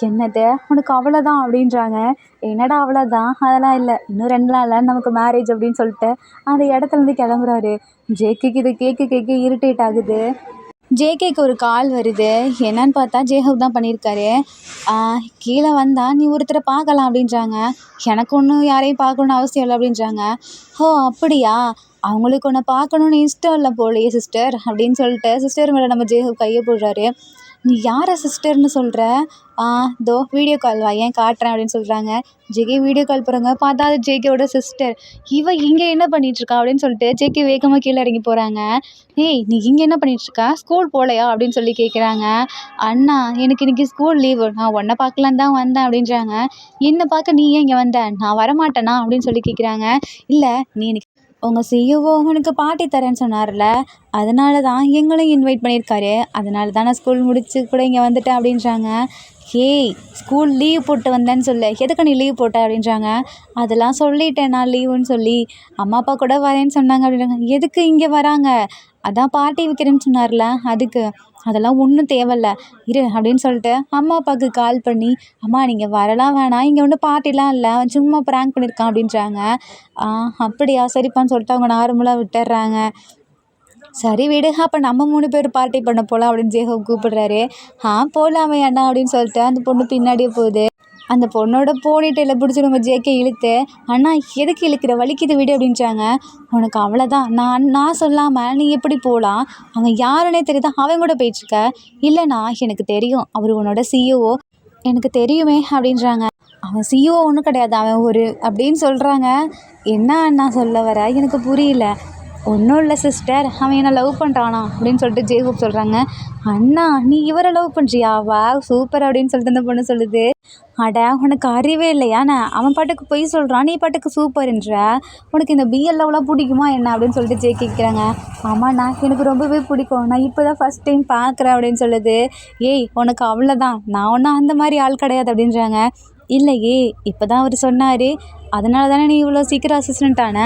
என்னது உனக்கு அவ்வளோதான் அப்படின்றாங்க. என்னடா அவ்வளோதான், அதெல்லாம் இல்லை, இன்னும் 2 நாளில் நமக்கு மேரேஜ் அப்படின்னு சொல்லிட்டு அந்த இடத்துலேருந்து கிளம்புறாரு. ஜேகேக்கு இது கேட்க இரிட்டேட் ஆகுது. ஜேகேக்கு ஒரு கால் வருது. என்னன்னு பார்த்தா ஜேஹப் தான் பண்ணியிருக்காரு. கீழே வந்தால் நீ ஒருத்தரை பார்க்கலாம் அப்படின்றாங்க. எனக்கு ஒன்றும் யாரையும் பார்க்கணுன்னு அவசியம் இல்லை அப்படின்றாங்க. அப்படியா, அவங்களுக்கு ஒன்று பார்க்கணுன்னு இஷ்டம் இல்லை போலையே சிஸ்டர் அப்படின்னு சொல்லிட்டு சிஸ்டர் மேலே நம்ம ஜேஹப் கையை போடுறாரு. நீ யாரை சிஸ்டர்னு சொல்கிற, இதோ வீடியோ கால் வா ஏன் காட்டுறேன் அப்படின்னு சொல்கிறாங்க. ஜேகே வீடியோ கால் போகிறாங்க, பார்த்தா அது ஜேகேவோட சிஸ்டர். இங்கே என்ன பண்ணிகிட்ருக்கா அப்படின்னு சொல்லிட்டு ஜேகே வேகமாக கீழே இறங்கி போகிறாங்க. ஏய் நீ இங்கே என்ன பண்ணிகிட்ருக்கா, ஸ்கூல் போகலையா அப்படின்னு சொல்லி கேட்குறாங்க. அண்ணா எனக்கு இன்றைக்கி ஸ்கூல் லீவு, நான் உன்னை பார்க்கலான்னு தான் வந்தேன் அப்படின்றாங்க. என்னை பார்க்க நீ ஏன் இங்கே வந்த, நான் வரமாட்டேனா அப்படின்னு சொல்லி கேட்குறாங்க. இல்லை நீ இன்னைக்கு உங்கள் சிஇஓ உனக்கு பார்ட்டி தரேன்னு சொன்னார்ல, அதனால தான் எங்களையும் இன்வைட் பண்ணியிருக்காரு, அதனால தான் நான் ஸ்கூல் முடிச்சு கூட இங்கே வந்துட்டேன் அப்படின்றாங்க. ஏய் ஸ்கூல் லீவ் போட்டு வந்தேன்னு சொல்லு, எதுக்கு நீ லீவ் போட்ட அப்படின்றாங்க. அதெல்லாம் சொல்லிட்டேன் நான் லீவுன்னு சொல்லி, அம்மா அப்பா கூட வரேன்னு சொன்னாங்க அப்படின்றாங்க. எதுக்கு இங்கே வராங்க, அதான் பார்ட்டி வைக்கிறேன்னு சொன்னார்ல அதுக்கு, அதெல்லாம் ஒன்றும் தேவையில்ல இரு அப்படின்னு சொல்லிட்டு அம்மா அப்பாவுக்கு கால் பண்ணி, அம்மா நீங்கள் வரலாம் வேணாம், இங்கே ஒன்றும் பார்ட்டிலாம் இல்லை, சும்மா ப்ராங்க் பண்ணியிருக்கான் அப்படின்றாங்க. அப்படியா சரிப்பான்னு சொல்லிட்டு அவங்க நார்மலாக விட்டுடுறாங்க. சரி விடு, அப்போ நம்ம 3 பேர் பார்ட்டி பண்ண போகலாம் அப்படின்னு ஜேஹப் கூப்பிடுறாரு. போகலாமே அண்ணா அப்படின்னு சொல்லிட்டு அந்த பொண்ணு பின்னாடியே போகுது. அந்த பொண்ணோட போனிட்டேல பிடிச்சி நம்ம ஜேகே இழுத்து, அண்ணா எதுக்கு இழுக்கிற, வலிக்குது விடு அப்படின்றாங்க. உனக்கு அவ்வளோதான், நான் சொல்லாமல் நீ எப்படி போகலாம், அவன் யாருன்னே தெரியுதா, அவன் கூட போயிட்டுருக்க. இல்லைண்ணா எனக்கு தெரியும், அவர் உன்னோட சிஇஓ, எனக்கு தெரியுமே அப்படின்றாங்க. அவன் சிஇஓ ஒன்றும் கிடையாது, அவன் ஒரு அப்படின்னு சொல்கிறாங்க. என்ன அண்ணா சொல்ல வர, எனக்கு புரியல. ஒன்றும் இல்லை சிஸ்டர், அவன் என்னை லவ் பண்ணுறானா அப்படின்னு சொல்லிட்டு ஜேஹப் சொல்கிறாங்க. அண்ணா நீ இவரை லவ் பண்ணுறியா, வா சூப்பர் அப்படின்னு சொல்லிட்டு அந்த பொண்ணு சொல்லுது. அட உனக்கு அறிவே இல்லையாண்ணே, அவன் பாட்டுக்கு பொய் சொல்கிறான், நீ பாட்டுக்கு சூப்பர்ன்ற, உனக்கு இந்த பிஎல் லவ்லாம் பிடிக்குமா என்ன அப்படின்னு சொல்லிட்டு கேட்குறாங்க. ஆமாண்ணா எனக்கு ரொம்பவே பிடிக்கும், நான் இப்போ தான் ஃபஸ்ட் டைம் பார்க்குறேன் அப்படின்னு சொல்லுது. ஏய் உனக்கு அவ்வளோதான், நான் ஒன்றும் அந்த மாதிரி ஆள் கிடையாது அப்படின்றாங்க. இல்லையே இப்போ தான் அவர் சொன்னார், அதனால தானே நீ இவ்வளோ சீக்கிரம் அசிஸ்டண்ட் ஆன.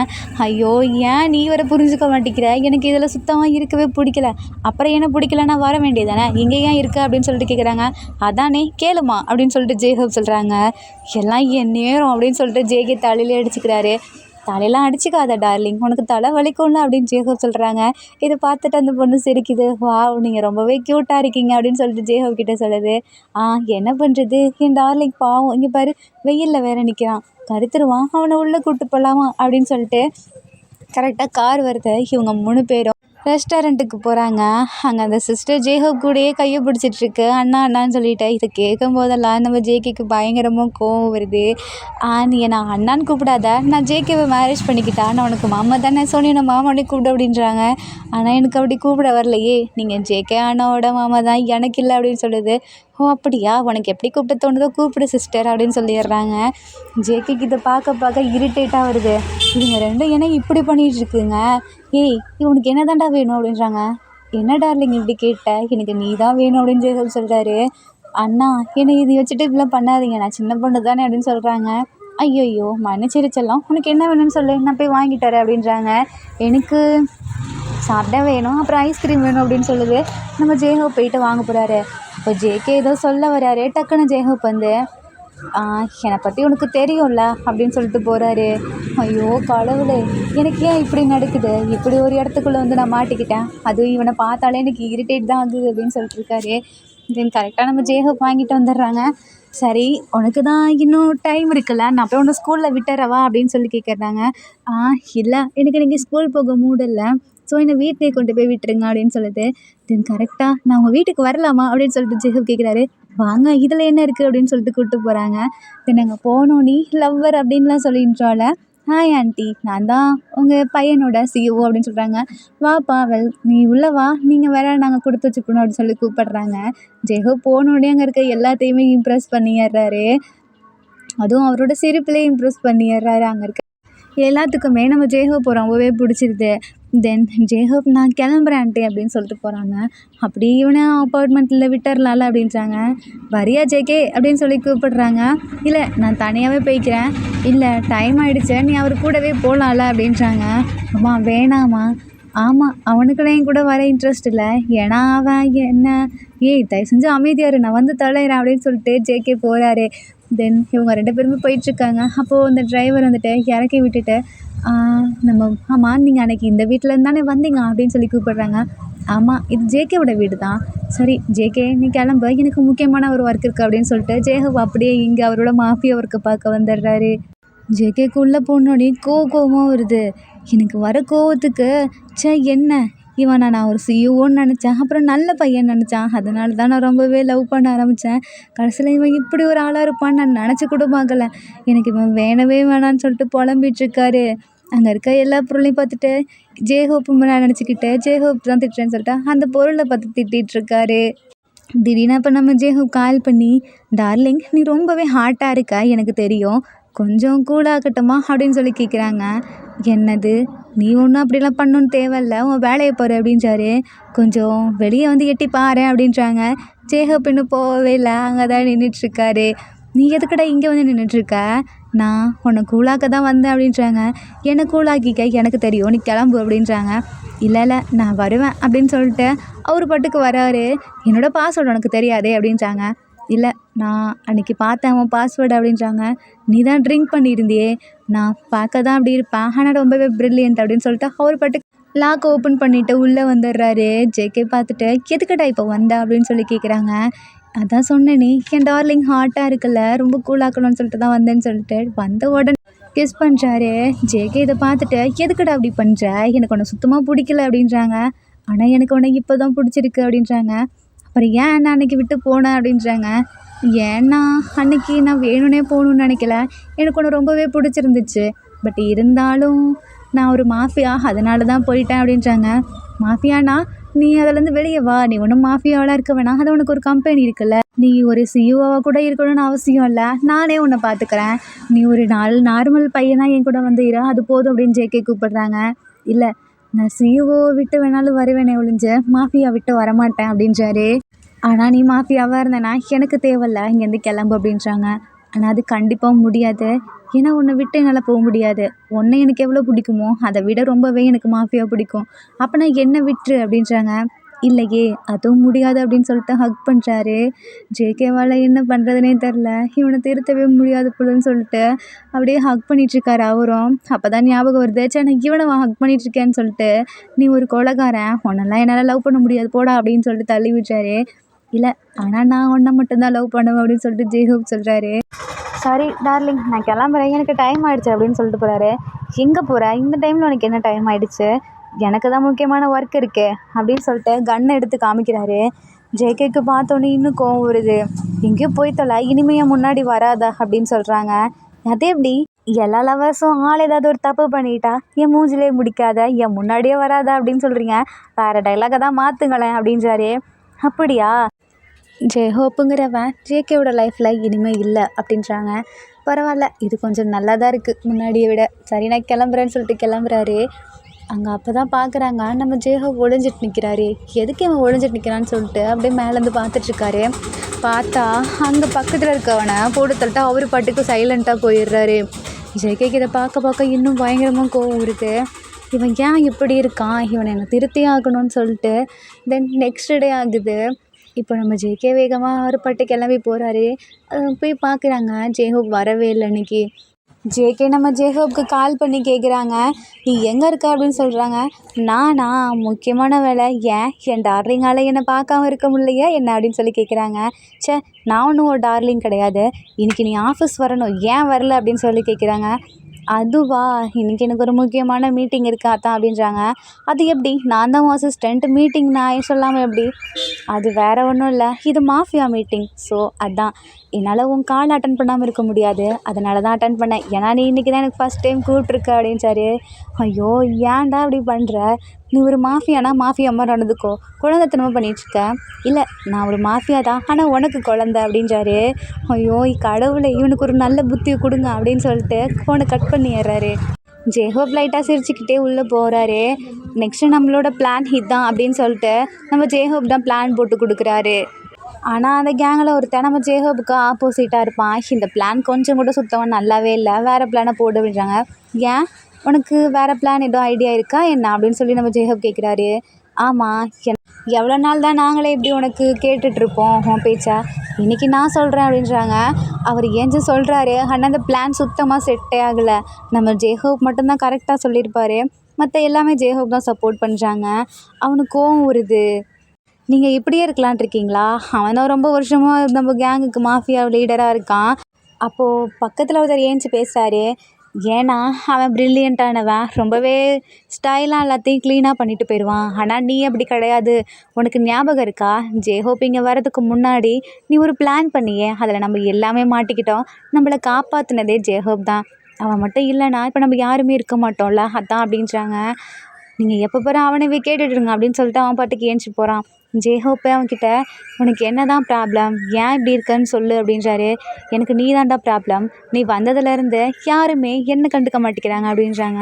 ஐயோ ஏன் நீ வர புரிஞ்சுக்க மாட்டேங்கிற, எனக்கு இதில் சுத்தமாக இருக்கவே பிடிக்கல. அப்புறம் என்ன பிடிக்கலன்னா வர வேண்டியதானே, இங்கே ஏன் இருக்க அப்படின்னு சொல்லிட்டு கேட்குறாங்க. அதானே கேளுமா அப்படின்னு சொல்லிட்டு ஜேஹப் சொல்கிறாங்க. எல்லாம் என் நேரம் அப்படின்னு சொல்லிட்டு ஜேகே தலையிலே அடிச்சுக்கிறாரு. தலையெல்லாம் அடிச்சுக்காத டார்லிங், உனக்கு தலை வலிக்கும்ல அப்படின்னு ஜேஹப் சொல்கிறாங்க. இதை பார்த்துட்டு அந்த பொண்ணு சிரிக்குது. நீங்கள் ரொம்பவே க்யூட்டாக இருக்கீங்க அப்படின்னு சொல்லிட்டு ஜேஹப் கிட்டே சொல்லுது. என்ன பண்ணுறது, என் டார்லிங் பாவம், இங்கே பாரு வெயிலில் வேற நிற்கிறான், கருத்துருவான், அவனை உள்ளே கூப்பிட்டு போகலாமா அப்படின்னு சொல்லிட்டு கரெக்டாக கார் வருது. இவங்க 3 பேரும் ரெஸ்டாரண்ட்டுக்கு போகிறாங்க. அங்கே அந்த சிஸ்டர் ஜேஹப் கூடயே கையை பிடிச்சிட்ருக்கு, அண்ணா அண்ணான்னு சொல்லிட்டு. இதை கேட்கும் போதெல்லாம் நம்ம ஜேகேக்கு பயங்கரமாக கோவம் வருது. நீ நான் அண்ணான்னு கூப்பிடாத, நான் ஜேகேவை மேரேஜ் பண்ணிக்கிட்டா, நான் உனக்கு மாமா தானே சொன்னி, நான் மாமானே கூப்பிடு அப்படின்றாங்க. ஆனால் எனக்கு அப்படி கூப்பிட வரலையே, நீங்கள் ஜேகே அண்ணாவோட மாமா தான், எனக்கு இல்லை அப்படின்னு சொல்லுது. அப்படியா, உனக்கு எப்படி கூப்பிட தோணுதோ கூப்பிடு சிஸ்டர் அப்படின்னு சொல்லிடுறாங்க. ஜேகேக்கு இதை பார்க்க இரிட்டேட்டாக வருது. இதுங்க 2 ஏன்னா இப்படி பண்ணிகிட்ருக்குங்க. ஏய் இவனுக்கு என்ன தாண்டா வேணும் அப்படின்றாங்க. என்ன டார்லிங் இப்படி கேட்ட, எனக்கு நீ தான் வேணும் அப்படின்னு ஜேகப் சொல்கிறாரு. அண்ணா என்னை இது வச்சுட்டு இப்படிலாம் பண்ணாதீங்க, நான் சின்ன பொண்ணு தானே அப்படின்னு சொல்கிறாங்க. ஐயையோ மன்னிச்சிரு செல்லம், உனக்கு என்ன வேணும்னு சொல்லு, நான் போய் வாங்கிட்டு வரேன் அப்படின்றாங்க. எனக்கு சாப்பிட வேணும், அப்புறம் ஐஸ்கிரீம் வேணும் அப்படின்னு சொல்லுது. நம்ம ஜேஹோப் போயிட்டு வாங்க போகிறாரு. இப்போ ஜேகே ஏதோ சொல்ல வராரு. டக்குன்னு ஜேஹோப் வந்து என்னை பற்றி உனக்கு தெரியும்ல அப்படின்னு சொல்லிட்டு போகிறாரு. ஐயோ கடவுளே, எனக்கு ஏன் இப்படி நடக்குது, இப்படி ஒரு இடத்துக்குள்ளே வந்து நான் மாட்டிக்கிட்டேன், அதுவும் இவனை பார்த்தாலே எனக்கு இரிட்டேட் தான் வந்தது அப்படின்னு சொல்லிட்டு இருக்காரு. தென் கரெக்டாக நம்ம ஜேஹோப் வாங்கிட்டு வந்துடுறாங்க. சரி உனக்கு தான் இன்னும் டைம் இருக்குல்ல, நான் போய் உன்னை ஸ்கூலில் விட்டுறவா அப்படின்னு சொல்லி கேட்குறாங்க. இல்லை எனக்கு இன்றைக்கி ஸ்கூல் போக மூடு இல்லை, ஸோ என்னை வீட்டிலே கொண்டு போய் விட்டுருங்க அப்படின்னு சொல்லுது. தென் கரெக்டாக நான் உங்கள் வீட்டுக்கு வரலாமா அப்படின்னு சொல்லிட்டு ஜேஹோப் கேட்குறாரு. வாங்க இதில் என்ன இருக்குது அப்படின்னு சொல்லிட்டு கூப்பிட்டு போகிறாங்க. தென் அங்கே போனோன்னே லவ்வர் அப்படின்லாம் சொல்லின்றால. ஹாய் ஆண்டி, நான் தான் உங்கள் பையனோட சிஇஓ அப்படின்னு சொல்கிறாங்க. வாப்பா நீ உள்ளே வா, நீங்கள் வேற நாங்கள் கொடுத்து வச்சுக்கணும் அப்படின்னு சொல்லி கூப்பிடுறாங்க. ஜேஹோப் போனோடனே அங்கே இருக்க எல்லாத்தையுமே இம்ப்ரெஸ் பண்ணிடுறாரு. அதுவும் அவரோட சிரிப்புலேயே இம்ப்ரெஸ் பண்ணிடுறாரு. அங்கே இருக்க எல்லாத்துக்குமே நம்ம ஜேஹோப் ரொம்பவே பிடிச்சிருது. தென் ஜேஹோப் நான் கிளம்புறேன் ஆண்டி அப்படின்னு சொல்லிட்டு போகிறாங்க. அப்படி இவனை அப்பார்ட்மெண்ட்டில் விட்டுறலாம்ல அப்படின்றாங்க. வரியா ஜேகே அப்படின்னு சொல்லி கூப்பிடுறாங்க. இல்லை நான் தனியாகவே போய்க்கிறேன். இல்லை டைம் ஆகிடுச்சு, நீ அவர் கூடவே போகலாம்ல அப்படின்றாங்க. அம்மா வேணாம்மா. ஆமாம் அவனுக்குலாம் என் கூட வர இன்ட்ரெஸ்ட் இல்லை, ஏன்னா அவன் என்ன தயவு செஞ்சு அமைதியாரு, நான் வந்து தொலைகிறேன் அப்படின்னு சொல்லிட்டு ஜேகே போகிறாரு. தென் இவங்க 2 பேருமே போயிட்டுருக்காங்க. அப்போது அந்த டிரைவர் வந்துட்டு இறக்கி விட்டுட்டு நம்ம ஆமாம் நீங்கள் அன்றைக்கி இந்த வீட்டிலேருந்து தானே வந்தீங்க அப்படின்னு சொல்லி கூப்பிடுறாங்க. ஆமாம் இது ஜேகேவோட வீடு தான். சரி ஜேகே நீ கிளம்பு, எனக்கு முக்கியமான ஒரு ஒர்க் இருக்குது அப்படின்னு சொல்லிட்டு ஜேஹோப் அப்படியே இங்கே அவரோட மாஃபியா ஒர்க்கை பார்க்க வந்துடுறாரு. ஜேகேக்கு உள்ளே போனோடனே கோவமாக வருது. எனக்கு வர கோவத்துக்கு என்ன இவனை நான் ஒரு சிஇஓன்னு நினச்சேன், அப்புறம் நல்ல பையன் நினச்சான், அதனால தான் நான் ரொம்பவே லவ் பண்ண ஆரம்பித்தேன். கடைசியில் இவன் இப்படி ஒரு ஆளாக இருப்பான்னு நான் நினச்சி கூட பார்க்கல. எனக்கு இவன் வேணவே வேணான்னு சொல்லிட்டு புலம்பிகிட்ருக்காரு. அங்கே இருக்க எல்லா பொருளையும் பார்த்துட்டு ஜேஹோப்பு நான் நினச்சிக்கிட்டு ஜேஹோப் தான் திட்டுறேன்னு சொல்லிட்டு அந்த பொருளை பார்த்து திட்டிகிட்ருக்காரு. திடீர்னு அப்போ நம்ம ஜேஹோப் கால் பண்ணி, டார்லிங் நீ ரொம்பவே ஹாட்டாக இருக்க எனக்கு தெரியும், கொஞ்சம் கூலாகட்டுமா அப்படின்னு சொல்லி கேட்குறாங்க. என்னது, நீ ஒன்றும் அப்படிலாம் பண்ணணுன்னு தேவையில்ல, உன் வேலையை பாரு அப்படின்றாரு. கொஞ்சம் வெளியே வந்து எட்டி பாரு அப்படின்றாங்க. ஜேஹோப் இன்னும் போகவே இல்லை, அங்கே தான் நின்றுட்டுருக்காரு. நீ எதுக்கடா இங்கே வந்து நின்றுட்டுருக்க, நான் உன்னை கூலாக்க தான் வந்தேன் அப்படின்றாங்க. என்னை கூலாக்கிக்க எனக்கு தெரியும், நீ கிளம்பு அப்படின்றாங்க. இல்லை நான் வருவேன் அப்படின்னு சொல்லிட்டு அவர் பாட்டுக்கு வராரு. என்னோடய பாஸ்வேர்டு உனக்கு தெரியாதே அப்படின்றாங்க. இல்லை நான் அன்றைக்கி பார்த்தேன் உன் பாஸ்வேர்டு அப்படின்றாங்க. நீ தான் ட்ரிங்க் பண்ணியிருந்தியே, நான் பார்க்க தான் அப்படி இருப்பேன், ஆனால் ரொம்பவே ப்ரில்லியன்ட் அப்படின்னு சொல்லிட்டு அவர் பாட்டுக்கு லாக் ஓப்பன் பண்ணிவிட்டு உள்ளே வந்துடுறாரு. ஜேகே பார்த்துட்டு எதுக்கடா இப்போ வந்த அப்படின்னு சொல்லி கேட்குறாங்க. அதான் சொன்னேனே என் டார்லிங் ஹாட்டாக இருக்குல்ல, ரொம்ப கூலாக்கணும்னு சொல்லிட்டு தான் வந்தேன்னு சொல்லிட்டு வந்த உடனே கிஸ் பண்ணுறாரு. ஜேகே இதை பார்த்துட்டு எதுக்கடா அப்படி பண்ணுற, எனக்கு உன்னை சுத்தமாக பிடிக்கல அப்படின்றாங்க. ஆனால் எனக்கு உன்னை இப்போ தான் பிடிச்சிருக்கு அப்படின்றாங்க. அப்புறம் ஏன் நான் அன்றைக்கி விட்டு போனேன் அப்படின்றாங்க. ஏன்னா அன்றைக்கி நான் வேணும்னே போகணுன்னு நினைக்கல, எனக்கு ஒன்று ரொம்பவே பிடிச்சிருந்துச்சு, பட் இருந்தாலும் நான் ஒரு மாஃபியா அதனால தான் போயிட்டேன் அப்படின்றாங்க. மாஃபியானா நீ அதிலேருந்து வெளியே வா, நீ ஒன்றும் மாஃபியாவெலாம் இருக்க வேணாம், அது உனக்கு ஒரு கம்பெனி இருக்குல்ல, நீ ஒரு சிஇஓவாக கூட இருக்கணும்னு அவசியம் இல்லை, நானே உன்னை பார்த்துக்கிறேன், நீ ஒரு நார்மல் பையனாக என் கூட வந்து இரு, அது போதும் அப்படின்னு ஜேகே கூப்பிடுறாங்க. இல்லை நான் சிஇஓ விட்டு வேணாலும் வருவேனே ஒழிஞ்சு மாஃபியா விட்டு வரமாட்டேன் அப்படின்றாரு. ஆனால் நீ மாஃபியாவாக இருந்தேன்னா எனக்கு தேவையில்ல, இங்கேருந்து கிளம்பு அப்படின்றாங்க. ஆனால் அது கண்டிப்பாக முடியாது, ஏன்னா உன்னை விட்டு என்னால் போக முடியாது, உன்னை எனக்கு எவ்வளோ பிடிக்குமோ அதை விட ரொம்பவே எனக்கு மாஃபியா பிடிக்கும், அப்போ நான் என்னை விட்டுரு அப்படின்றாங்க. இல்லையே அதுவும் முடியாது அப்படின்னு சொல்லிட்டு ஹக் பண்ணுறாரு. ஜேகேவால் என்ன பண்ணுறதுனே தெரில, இவனை திருத்தவே முடியாது போலன்னு சொல்லிட்டு அப்படியே ஹக் பண்ணிகிட்ருக்காரு அவரும். அப்போ தான் ஞாபகம் வருது, நான் இவனை ஹக் பண்ணிகிட்ருக்கேன்னு சொல்லிட்டு, நீ ஒரு கொலைகாரன், உன்னெல்லாம் என்னால் லவ் பண்ண முடியாது போடா அப்படின்னு சொல்லிட்டு தள்ளி விட்டாரு. இல்லை ஆனால் நான் உன்னை மட்டும்தான் லவ் பண்ணுவேன் அப்படின்னு சொல்லிட்டு ஜேஹோப் சொல்கிறாரு. சாரி டார்லிங் நான் கிளம்புறேன், எனக்கு டைம் ஆகிடுச்சு அப்படின்னு சொல்லிட்டு போகிறாரு. எங்கே போகிற, இந்த டைமில் உனக்கு என்ன டைம் ஆகிடுச்சு, எனக்கு தான் முக்கியமான ஒர்க் இருக்கே அப்படின்னு சொல்லிட்டு கன்னை எடுத்து காமிக்கிறாரு. ஜேகேக்கு பார்த்தோன்னே இன்னும் கோவம் வருது. எங்கேயோ போய் தொலை, இனிமையாக முன்னாடி வராதா அப்படின்னு சொல்கிறாங்க. அதே எப்படி, எல்லா லவர்ஸும் ஆள் ஏதாவது ஒரு தப்பு பண்ணிட்டா என் மூஞ்சிலே முடிக்காத, என் முன்னாடியே வராதா அப்படின்னு சொல்கிறீங்க, வேறு டைலாகை தான் மாற்றுங்களேன் அப்படின்றாரு. அப்படியா, ஜேஹோப்புங்கிறவன் ஜேகேவோட லைஃப்பில் இனிமேல் இல்லை அப்படின்றாங்க. பரவாயில்ல இது கொஞ்சம் நல்லா தான் இருக்குது முன்னாடியை விட. சரி நான் கிளம்புறேன்னு சொல்லிட்டு கிளம்புறாரு. அங்கே அப்போ தான் பார்க்குறாங்க நம்ம ஜேஹோப் ஒளிஞ்சிட்டு நிற்கிறாரு. எதுக்கு இவன் ஒளிஞ்சிட்டு நிற்கிறான்னு சொல்லிட்டு அப்படியே மேலேருந்து பார்த்துட்ருக்காரு. பார்த்தா அங்கே பக்கத்தில் இருக்கவனை போட்டு தள்ளிட்டு அவர் பாட்டுக்கு சைலண்ட்டாக போயிடுறாரு. ஜேகேக்கு இதை பார்க்க பார்க்க இன்னும் பயங்கரமாக கோவம் வருது. இவன் ஏன் இப்படி இருக்கான், இவனை எனக்கு திருத்தி ஆகணும்னு சொல்லிட்டு தென் நெக்ஸ்ட் டே ஆகுது. இப்போ நம்ம ஜேகே வேகமாக அவர் பாட்டு கிளம்பி போகிறாரு. போய் பார்க்குறாங்க ஜேஹோப் வரவே இல்லை அன்றைக்கி. ஜேகே நம்ம ஜேஹோப்க்கு கால் பண்ணி கேட்குறாங்க, நீ எங்கே இருக்க அப்படின்னு சொல்கிறாங்க. நானா, முக்கியமான வேலை. ஏன் என் டார்லிங்கால் என்னை பார்க்காம இருக்க முடியலையா என்ன அப்படின்னு சொல்லி கேட்குறாங்க. சே, நான் ஒன்றும் ஒரு டார்லிங் கிடையாது, இன்றைக்கி நீ ஆஃபீஸ் வரணும், ஏன் வரல அப்படின்னு சொல்லி கேட்குறாங்க. அதுவா, இன்றைக்கி எனக்கு ஒரு முக்கியமான மீட்டிங் இருக்குது அதான் அப்படின்றாங்க. அது எப்படி, நான் தான் அசிஸ்டண்ட், மீட்டிங் நான் சொல்லாமல் எப்படி? அது வேறு ஒன்றும் இல்லை, இது மாஃபியா மீட்டிங். ஸோ அதான் என்னால் உன் கால் அட்டன் பண்ணாமல் இருக்க முடியாது, அதனால தான் அட்டன் பண்ணேன். ஏன்னா நீ இன்றைக்கி தான் எனக்கு ஃபஸ்ட் டைம் கூப்பிட்ருக்க அப்படின்றாரு. ஐயோ ஏன்டா இப்படி பண்ணுற, நீ ஒரு மாஃபியானா மாஃபியா மாதிரி நடந்துக்கோ, குழந்தைத்தனமாக பண்ணிகிட்ருக்க. இல்லை, நான் ஒரு மாஃபியா தான், ஆனால் உனக்கு குழந்த அப்படின்றாரு. ஐயோ கடவுளை, இவனுக்கு ஒரு நல்ல புத்தியை கொடுங்க அப்படின்னு சொல்லிட்டு ஃபோனை கட் பண்ணிடுறாரு. ஜேஹோப் லைட்டாக சிரிச்சுக்கிட்டே உள்ளே போகிறாரு. நெக்ஸ்ட்டு நம்மளோட பிளான் இதுதான் அப்படின்னு சொல்லிட்டு நம்ம ஜேஹோப் தான் பிளான் போட்டு கொடுக்குறாரு. ஆனால் அந்த கேங்கில் ஒருத்தன் நம்ம ஜேஹோப்புக்கு ஆப்போசிட்டாக இருப்பான். இந்த பிளான் கொஞ்சம் கூட சுத்தமாக நல்லாவே இல்லை, வேறு பிளானை போட்டு விடுறாங்க. ஏன், உனக்கு வேறு பிளான் எதுவும் ஐடியா இருக்கா என்ன அப்படின்னு சொல்லி நம்ம ஜேஹோப் கேட்குறாரு. ஆமாம், எவ்வளோ நாள் தான் நாங்களே இப்படி உனக்கு கேட்டுட்ருப்போம் உன் பேச்சா, இன்றைக்கி நான் சொல்கிறேன் அப்படின்றாங்க. அவர் ஏஞ்சி சொல்கிறாரு. ஆனால் அந்த பிளான் சுத்தமாக செட்டே ஆகலை. நம்ம ஜேஹோப் மட்டும்தான் கரெக்டாக சொல்லியிருப்பார், மற்ற எல்லாமே ஜேஹோப் தான் சப்போர்ட் பண்ணுறாங்க. அவனுக்கு கோவம் வருது. நீங்கள் இப்படியே இருக்கலான் இருக்கீங்களா, அவன் தான் ரொம்ப வருஷமாக நம்ம கேங்குக்கு மாஃபியா லீடராக இருக்கான். அப்போது பக்கத்தில் ஒருத்தர் ஏஞ்சி பேசுகிறாரு. ஏன்னா அவன் ப்ரில்லியண்ட்டானவன், ரொம்பவே ஸ்டைலாக எல்லாத்தையும் க்ளீனாக பண்ணிட்டு போயிடுவான். ஆனால் நீ அப்படி கிடையாது. உனக்கு ஞாபகம் இருக்கா, ஜேஹோப் இங்கே வரதுக்கு முன்னாடி நீ ஒரு பிளான் பண்ணியே, அதில் நம்ம எல்லாமே மாட்டிக்கிட்டோம். நம்மளை காப்பாற்றினதே ஜேஹோப் தான். அவன் மட்டும் இல்லைனா இப்போ நம்ம யாருமே இருக்க மாட்டோம்ல, அதான் அப்படின்றாங்க. நீங்கள் எப்போ பாரு அவனவே கேட்டுட்ருங்க அப்படின்னு சொல்லிட்டு அவன் பாட்டுக்கு ஏஞ்சி போகிறான். ஜேஹோப்பே அவன்கிட்ட, உனக்கு என்ன தான் ப்ராப்ளம், ஏன் இப்படி இருக்கன்னு சொல்லு அப்படின்றாரு. எனக்கு நீ தான்டா ப்ராப்ளம், நீ வந்ததுலேருந்து யாருமே என்ன கண்டுக்க மாட்டேங்கிறாங்க அப்படின்றாங்க.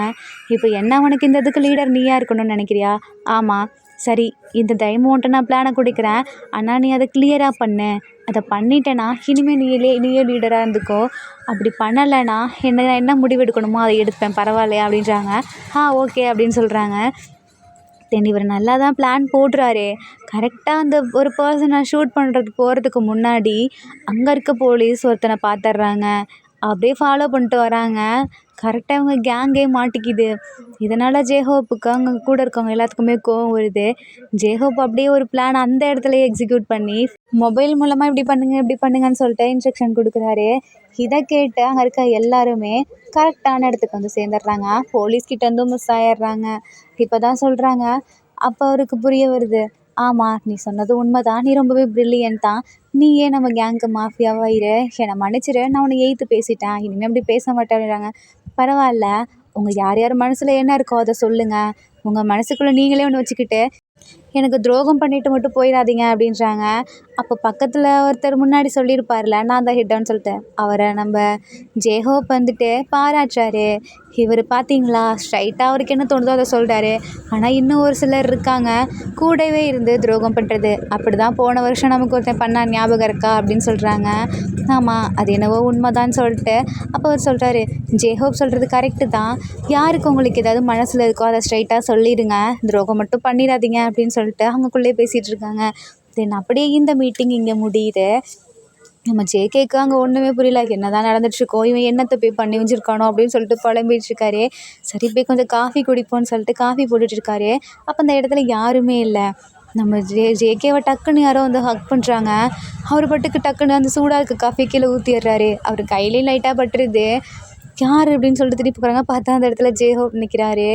இப்போ என்ன உனக்கு இந்த இதுக்கு லீடர் நீயா இருக்கணும்னு நினைக்கிறியா? ஆமாம், சரி, இந்த டைமௌண்ட்டை நான் பிளானை கொடுக்குறேன், ஆனால் நீ அதை கிளியராக பண்ணு. அதை பண்ணிட்டேன்னா இனிமேல் நீயே லீடராக இருந்துக்கோ. அப்படி பண்ணலைன்னா என்ன முடிவெடுக்கணுமோ அதை எடுப்பேன், பரவாயில்லையா அப்படின்றாங்க. ஓகே அப்படின்னு சொல்கிறாங்க. தென் இவர் நல்லா தான் பிளான் போடுறாரு. கரெக்டாக அந்த ஒரு பர்சனை ஷூட் பண்ணுறதுக்கு போகிறதுக்கு முன்னாடி அங்கே இருக்க போலீஸ் ஒருத்தனை பார்த்துட்றாங்க. அப்படியே ஃபாலோ பண்ணிட்டு வராங்க. கரெக்டாக அவங்க கேங்கே மாட்டிக்குது. இதனால் ஜேஹோப்புக்கு அங்கே கூட இருக்கவங்க எல்லாத்துக்குமே கோவம் வருது. ஜேஹோப் அப்படியே ஒரு பிளான் அந்த இடத்துலையே எக்ஸிக்யூட் பண்ணி மொபைல் மூலமாக இப்படி பண்ணுங்கன்னு சொல்லிட்டு இன்ஸ்ட்ரக்ஷன் கொடுக்குறாரு. இதை கேட்டு அங்கே இருக்க எல்லாருமே கரெக்டான இடத்துக்கு வந்து சேர்ந்துடுறாங்க. போலீஸ்கிட்ட இருந்தும் மிஸ் ஆயிடுறாங்க. இப்போ தான் சொல்கிறாங்க. அப்போ அவருக்கு புரிய வருது. ஆமாம், நீ சொன்னது உண்மை தான், நீ ரொம்பவே ப்ரில்லியன்ட் தான், நீயே நம்ம கேங்க்கு மாஃபியாவாக இரு, என்னை மன்னிச்சிரு, நான் உன்னை எய்த்து பேசிட்டேன், இனிமேல் அப்படி பேச மாட்டேன்றாங்க. பரவாயில்ல, உங்கள் யார் யார் மனசில் என்ன இருக்கோ அதை சொல்லுங்கள், உங்கள் மனசுக்குள்ளே நீங்களே ஒன்று வச்சுக்கிட்டு எனக்கு துரோகம் பண்ணிட்டு மட்டும் போயிடாதீங்க அப்படின்றாங்க. அப்போ பக்கத்தில் ஒருத்தர் முன்னாடி சொல்லியிருப்பார்ல, நான் தான் ஹிட்டன்னு சொல்லிட்டு, அவரை நம்ம ஜேஹோப் வந்துட்டு பாராட்டுறாரு. இவர் பார்த்தீங்களா, ஸ்ட்ரைட்டாக அவருக்கு என்ன தோணுதோ அதை சொல்கிறாரு. ஆனால் இன்னும் ஒரு சிலர் இருக்காங்க கூடவே இருந்து துரோகம் பண்ணுறது. அப்படி தான் போன வருஷம் நமக்கு ஒருத்தன் பண்ணா ஞாபகம் இருக்கா அப்படின்னு சொல்கிறாங்க. ஆமாம், அது என்னவோ உண்மைதான்னு சொல்லிட்டு அப்போ அவர் சொல்கிறாரு, ஜேஹோப் சொல்கிறது கரெக்டு தான், யாருக்கு உங்களுக்கு ஏதாவது மனசில் இருக்கோ அதை ஸ்ட்ரைட்டாக சொல்லிடுங்க, துரோகம் மட்டும் பண்ணிடாதீங்க அப்படின்னு சொல்லிட்டு அவங்களுக்குள்ளே பேசிகிட்டு இருக்காங்க. தென் அப்படியே இந்த மீட்டிங் இங்கே முடியுது. நம்ம ஜேகேக்கு அங்கே ஒன்றுமே புரியல, என்ன தான் நடந்துட்டுருக்கோம், இவன் என்னத்தை போய் பண்ணி வச்சுருக்கானோ அப்படின்னு சொல்லிட்டு புலம்பிகிட்ருக்காரு. சரி போய் கொஞ்சம் காஃபி குடிப்போன்னு சொல்லிட்டு காஃபி போட்டுட்ருக்காரு. அப்போ அந்த இடத்துல யாருமே இல்லை. நம்ம ஜேகேவை டக்குன்னு யாரோ வந்து ஹக் பண்ணுறாங்க. அவர் பாட்டுக்கு டக்குன்னு அந்த சூடாக இருக்க காஃபி கீழே ஊற்றிடுறாரு. அவர் கையிலையும் லைட்டாக பட்டுருது. யார் அப்படின்னு சொல்லிட்டு திருப்பி போகிறாங்க. பார்த்தா அந்த இடத்துல ஜேஹோப் நிற்கிறாரு.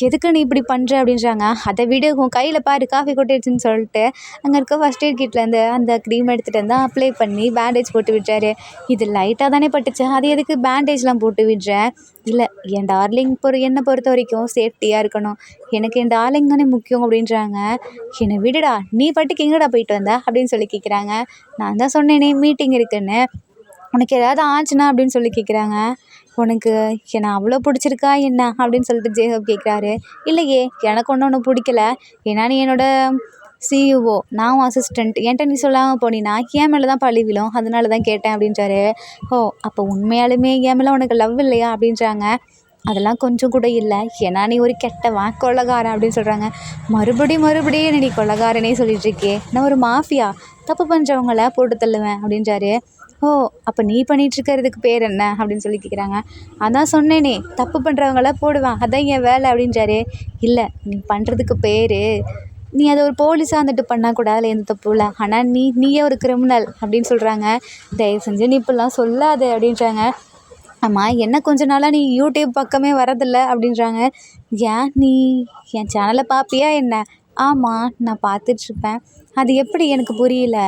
எதுக்கு நீ இப்படி பண்ணுற அப்படின்றாங்க. அதை விட உன் கையில் பாரு காஃபி கொட்டிடுச்சுன்னு சொல்லிட்டு அங்கே இருக்க ஃபஸ்ட் எய்ட் கிட்லேருந்து அந்த க்ரீம் எடுத்துகிட்டு வந்து அப்ளை பண்ணி பேண்டேஜ் போட்டு விட்றாரு. இது லைட்டாக தானே பட்டுச்சு, அது எதுக்கு பேண்டேஜ்லாம் போட்டு விடுறேன்? இல்லை, என் டார்லிங் என்னை பொறுத்த வரைக்கும் சேஃப்டியாக இருக்கணும், எனக்கு என் டார்லிங் தானே முக்கியம் அப்படின்றாங்க. என்னை விடுடா, நீ பாட்டுக்கு எங்கடா போயிட்டு வந்த அப்படின்னு சொல்லி கேட்குறாங்க. நான் தான் சொன்னேனே மீட்டிங் இருக்குன்னு, உனக்கு ஏதாவது ஆச்சுன்னா அப்படின்னு சொல்லி கேட்குறாங்க. உனக்கு என்னை அவ்வளோ பிடிச்சிருக்கா என்ன அப்படின்னு சொல்லிட்டு ஜேஹப் கேட்குறாரு. இல்லையே, எனக்கு ஒன்றும் பிடிக்கல. ஏன்னா நீ என்னோட சிஇஓ, நான் உன் அசிஸ்டண்ட். என்கிட்ட நீ சொல்லாமல் போனீன்னா என் மேலே தான் பழி விழும், அதனால தான் கேட்டேன் அப்படின்றாரு. ஓ, அப்போ உண்மையாலுமே என் மேலே உனக்கு லவ் இல்லையா அப்படின்றாங்க. அதெல்லாம் கொஞ்சம் கூட இல்லை, ஏன்னா நீ ஒரு கெட்டவன், கொலைகாரன் அப்படின்னு சொல்கிறாங்க. மறுபடியும் என்னடி கொலைகாரனே சொல்லிட்டு இருக்கே, நான் ஒரு மாஃபியா, தப்பு பண்ணுறவங்கள போட்டு தள்ளுவேன் அப்படின்றாரு. ஓ, அப்போ நீ பண்ணிட்டு இருக்கிறதுக்கு பேர் என்ன அப்படின்னு சொல்லி கேட்குறாங்க. அதான் சொன்னேனே, தப்பு பண்ணுறவங்கள போடுவேன், அதான் என் வேலை அப்படின்றாரு. இல்லை, நீ பண்ணுறதுக்கு பேர், நீ அதை ஒரு போலீஸாக இருந்துட்டு பண்ணால் கூட அதில் எந்த தப்பு இல்லை, ஆனால் நீயே ஒரு கிரிமினல் அப்படின்னு சொல்கிறாங்க. தயவு செஞ்சு நீ இப்படிலாம் சொல்லாத அப்படின்றாங்க. ஆமாம், என்ன கொஞ்ச நாளாக நீ யூடியூப் பக்கமே வரதில்லை அப்படின்றாங்க. ஏன், நீ என் சேனலை பார்ப்பியா என்ன? ஆமாம், நான் பார்த்துட்ருப்பேன். அது எப்படி எனக்கு புரியல.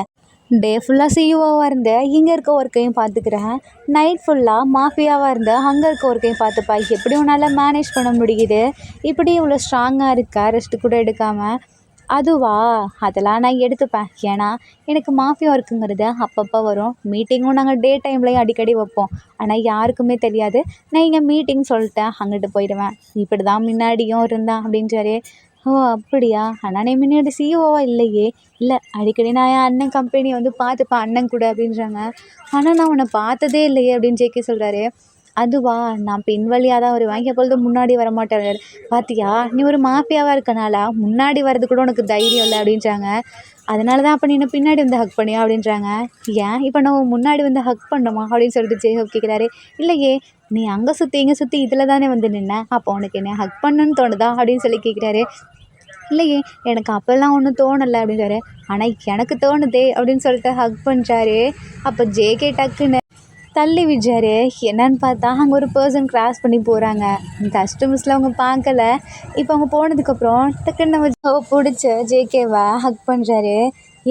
டே ஃபுல்லாக சிஇஓவாக இருந்த இங்கே இருக்க ஒர்க்கையும் பார்த்துக்கிறேன், நைட் ஃபுல்லாக மாஃபியாவாக இருந்த அங்கே இருக்க ஒர்க்கையும் பார்த்துப்பா, எப்படி உன்னால் மேனேஜ் பண்ண முடியுது? இப்படி இவ்வளோ ஸ்ட்ராங்காக இருக்கா, ரெஸ்ட்டு கூட எடுக்காமல்? அதுவா, அதெல்லாம் நான் எடுத்துப்பேன். ஏன்னா எனக்கு மாஃபியா ஒர்க்குங்கிறது அப்பப்போ வரும். மீட்டிங்கும் நாங்கள் டே டைம்லேயும் அடிக்கடி வைப்போம். ஆனால் யாருக்குமே தெரியாது. நான் இங்கே மீட்டிங் சொல்லிட்டேன், அங்கிட்டு போயிடுவேன். இப்படி தான் முன்னாடியும் இருந்தேன் அப்படின்றாரு. ஓ, அப்படியா? ஆனால் நீ முன்னாடி சிஇஓவா இல்லையே. இல்லை, அடிக்கடி நான் என் அண்ணன் கம்பெனியை வந்து பார்த்துப்பேன், அண்ணன் கூட அப்படின்றாங்க. ஆனால் நான் உன்னை பார்த்ததே இல்லையே அப்படின்னு ஜேகே சொல்கிறாரு. அதுவா, நான் பின் வழியாக தான் வருவேன், எப்பொழுதும் முன்னாடி வரமாட்டேன். பார்த்தியா, நீ ஒரு மாஃபியாவாக இருக்கனால முன்னாடி வர்றது கூட உனக்கு தைரியம் இல்லை அப்படின்றாங்க. அதனால தான் அப்போ நீ என்ன பின்னாடி வந்து ஹக் பண்ணியா அப்படின்றாங்க. ஏன் இப்போ நம்ம முன்னாடி வந்து ஹக் பண்ணணுமா அப்படின்னு சொல்லிட்டு ஜேஹப் கேட்குறாரு. இல்லையே, நீ அங்கே சுற்றி இங்கே சுற்றி இதில் தானே வந்து நின்ன, அப்போ உனக்கு என்ன ஹக் பண்ணணுன்னு தோணுதா அப்படின்னு சொல்லி கேட்குறாரு. இல்லையே, எனக்கு அப்போல்லாம் ஒன்றும் தோணலை அப்படின்றாரு. ஆனால் எனக்கு தோணுதே அப்படின்னு சொல்லிட்டு ஹக் பண்ணுறாரு. அப்போ ஜேகே டக்குன்னு தள்ளி விடுறாரு. என்னன்னு பார்த்தா அங்கே ஒரு பர்சன் கிராஸ் பண்ணி போகிறாங்க. கஸ்டமர்ஸில் அவங்க பார்க்கல. இப்போ அவங்க போனதுக்கப்புறம் டக்குன்னு நம்ம பிடிச்ச ஜேகேவை ஹக் பண்ணுறாரு.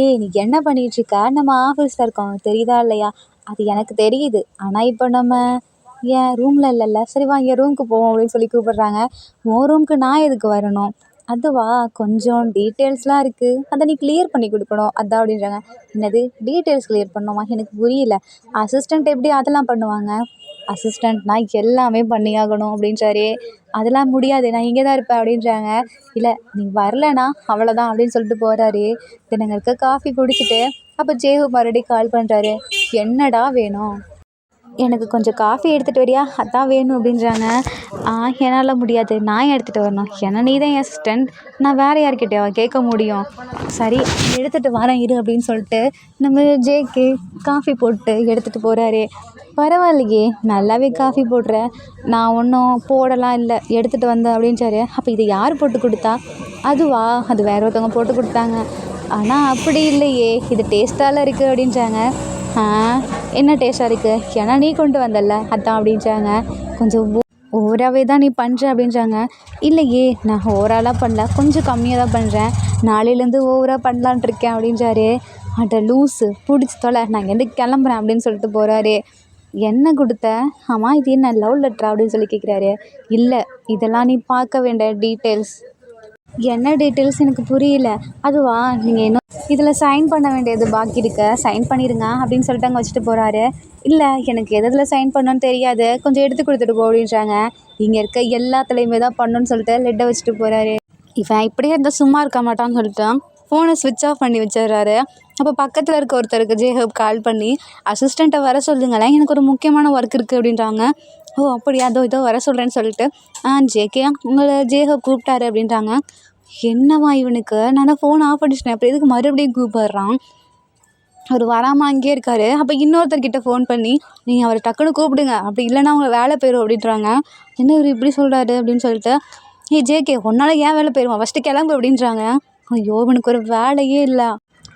ஏய், நீ என்ன பண்ணிகிட்ருக்க? நம்ம ஆஃபீஸில் இருக்கோம், தெரியுதா இல்லையா? அது எனக்கு தெரியுது, ஆனால் இப்போ நம்ம என் ரூமில் இல்லைல்ல, சரி வா என் ரூமுக்கு போவோம் அப்படின்னு சொல்லி கூப்பிட்றாங்க. உன் ரூமுக்கு நான் எதுக்கு வரணும்? அதுவா, கொஞ்சம் டீட்டெயில்ஸ்லாம் இருக்குது, அதை நீ கிளியர் பண்ணி கொடுக்கணும், அதான் அப்படின்றாங்க. என்னது டீட்டெயில்ஸ் கிளியர் பண்ணணுமா? எனக்கு புரியல. அசிஸ்டண்ட் எப்படி அதெல்லாம் பண்ணுவாங்க? அசிஸ்டண்ட்னா எல்லாமே பண்ணியாகணும் அப்படின்றாரு. அதெல்லாம் முடியாது, நான் இங்கே தான் இருப்பேன் அப்படின்றாங்க. இல்லை, நீ வரலனா அவ்வளோதான் அப்படின்னு சொல்லிட்டு போகிறாரு. தினங்க இருக்க காஃபி குடிச்சிட்டு அப்போ ஜேஹு மறுபடியும் கால் பண்ணுறாரு. என்னடா வேணும்? எனக்கு கொஞ்சம் காஃபி எடுத்துகிட்டு வரியா, அதான் வேணும் அப்படின்றாங்க. என்னால் முடியாது, நான் எடுத்துகிட்டு வரணும், ஏன்னா நீ தான் என் அசிஸ்டண்ட், நான் வேறு யார்கிட்டயா கேட்க முடியும்? சரி, எடுத்துகிட்டு வரேன் இரு அப்படின்னு சொல்லிட்டு நம்ம ஜேகே காஃபி போட்டு எடுத்துகிட்டு போகிறாரு. பரவாயில்லையே, நல்லாவே காஃபி போடுறேன், நான் ஒன்றும் போடலாம் இல்லை, எடுத்துகிட்டு வந்தேன் அப்படின்றாரு. அப்போ இதை யார் போட்டு கொடுத்தா? அதுவா, அது வேற ஒருத்தவங்க போட்டு கொடுத்தாங்க. ஆனால் அப்படி இல்லையே, இது டேஸ்ட்டாலாம் இருக்குது அப்படின்றாங்க. என்ன டேஸ்ட்டாக இருக்குது? ஏன்னா நீ கொண்டு வந்தல்ல, அதான் அப்படின்றாங்க. கொஞ்சம் ஓவராகவே தான் நீ பண்ணுற அப்படின்றாங்க. இல்லையே, நான் ஓவராலாக பண்ணல, கொஞ்சம் கம்மியாக தான் பண்ணுறேன், நாளையிலேருந்து ஓவராக பண்ணலான் இருக்கேன் அப்படின்றாரு. அட லூஸு, பிடிச்சி தொலை, நான் இங்கேருந்து கிளம்புறேன் அப்படின்னு சொல்லிட்டு போகிறாரு. என்ன கொடுத்த? ஆமாம், இது என்ன லவ் லெட்டரா அப்படின்னு சொல்லி கேட்குறாரு. இல்லை, இதெல்லாம் நீ பார்க்க வேண்டிய டீட்டெயில்ஸ். என்ன டீட்டெயில்ஸ் எனக்கு புரியல. அதுவா, நீங்கள் இன்னும் இதில் சைன் பண்ண வேண்டியது பாக்கி இருக்க, சைன் பண்ணிடுங்க அப்படின்னு சொல்லிட்டு அங்கே வச்சுட்டு போகிறாரு. இல்லை, எனக்கு எதில் சைன் பண்ணணுன்னு தெரியாது, கொஞ்சம் எடுத்து கொடுத்துட்டு போ அப்படின்றாங்க. இங்கே இருக்க எல்லாத்துலேயுமே தான் பண்ணணுன்னு சொல்லிட்டு லெட்டை வச்சுட்டு போகிறாரு. இவன் இப்படியே இருந்தால் சும்மா இருக்க மாட்டான்னு சொல்லிட்டு ஃபோனை ஸ்விட்ச் ஆஃப் பண்ணி வச்சிடுறாரு. அப்போ பக்கத்தில் இருக்க ஒருத்தருக்கு ஜேஹப் கால் பண்ணி, அசிஸ்டண்ட்டை வர சொல்லுங்களேன், எனக்கு ஒரு முக்கியமான ஒர்க் இருக்குது அப்படின்றாங்க. ஓ, அப்படியா, இதோ வர சொல்கிறேன்னு சொல்லிட்டு ஜேகே உங்களை ஜேஹப் கூப்பிட்டாரு அப்படின்றாங்க. என்னவா இவனுக்கு, நான் தான் ஃபோன் ஆஃப் பண்ணிட்டேன், அப்புறம் எதுக்கு மறுபடியும் கூப்பிட்றான்? அவர் வராமல் அங்கேயே இருக்கார். அப்போ இன்னொருத்தர்கிட்ட ஃபோன் பண்ணி, நீங்கள் அவரை டக்குன்னு கூப்பிடுங்க, அப்படி இல்லைன்னா அவங்க வேலை போயிடும் அப்படின்றாங்க. என்ன இவர் இப்படி சொல்கிறாரு அப்படின்னு சொல்லிட்டு, ஜேகே உன்னால் ஏன் வேலை போயிடுவான், ஃபஸ்ட்டு கிளம்பு அப்படின்றாங்க. ஐயோ, இவனுக்கு ஒரு வேலையே இல்லை.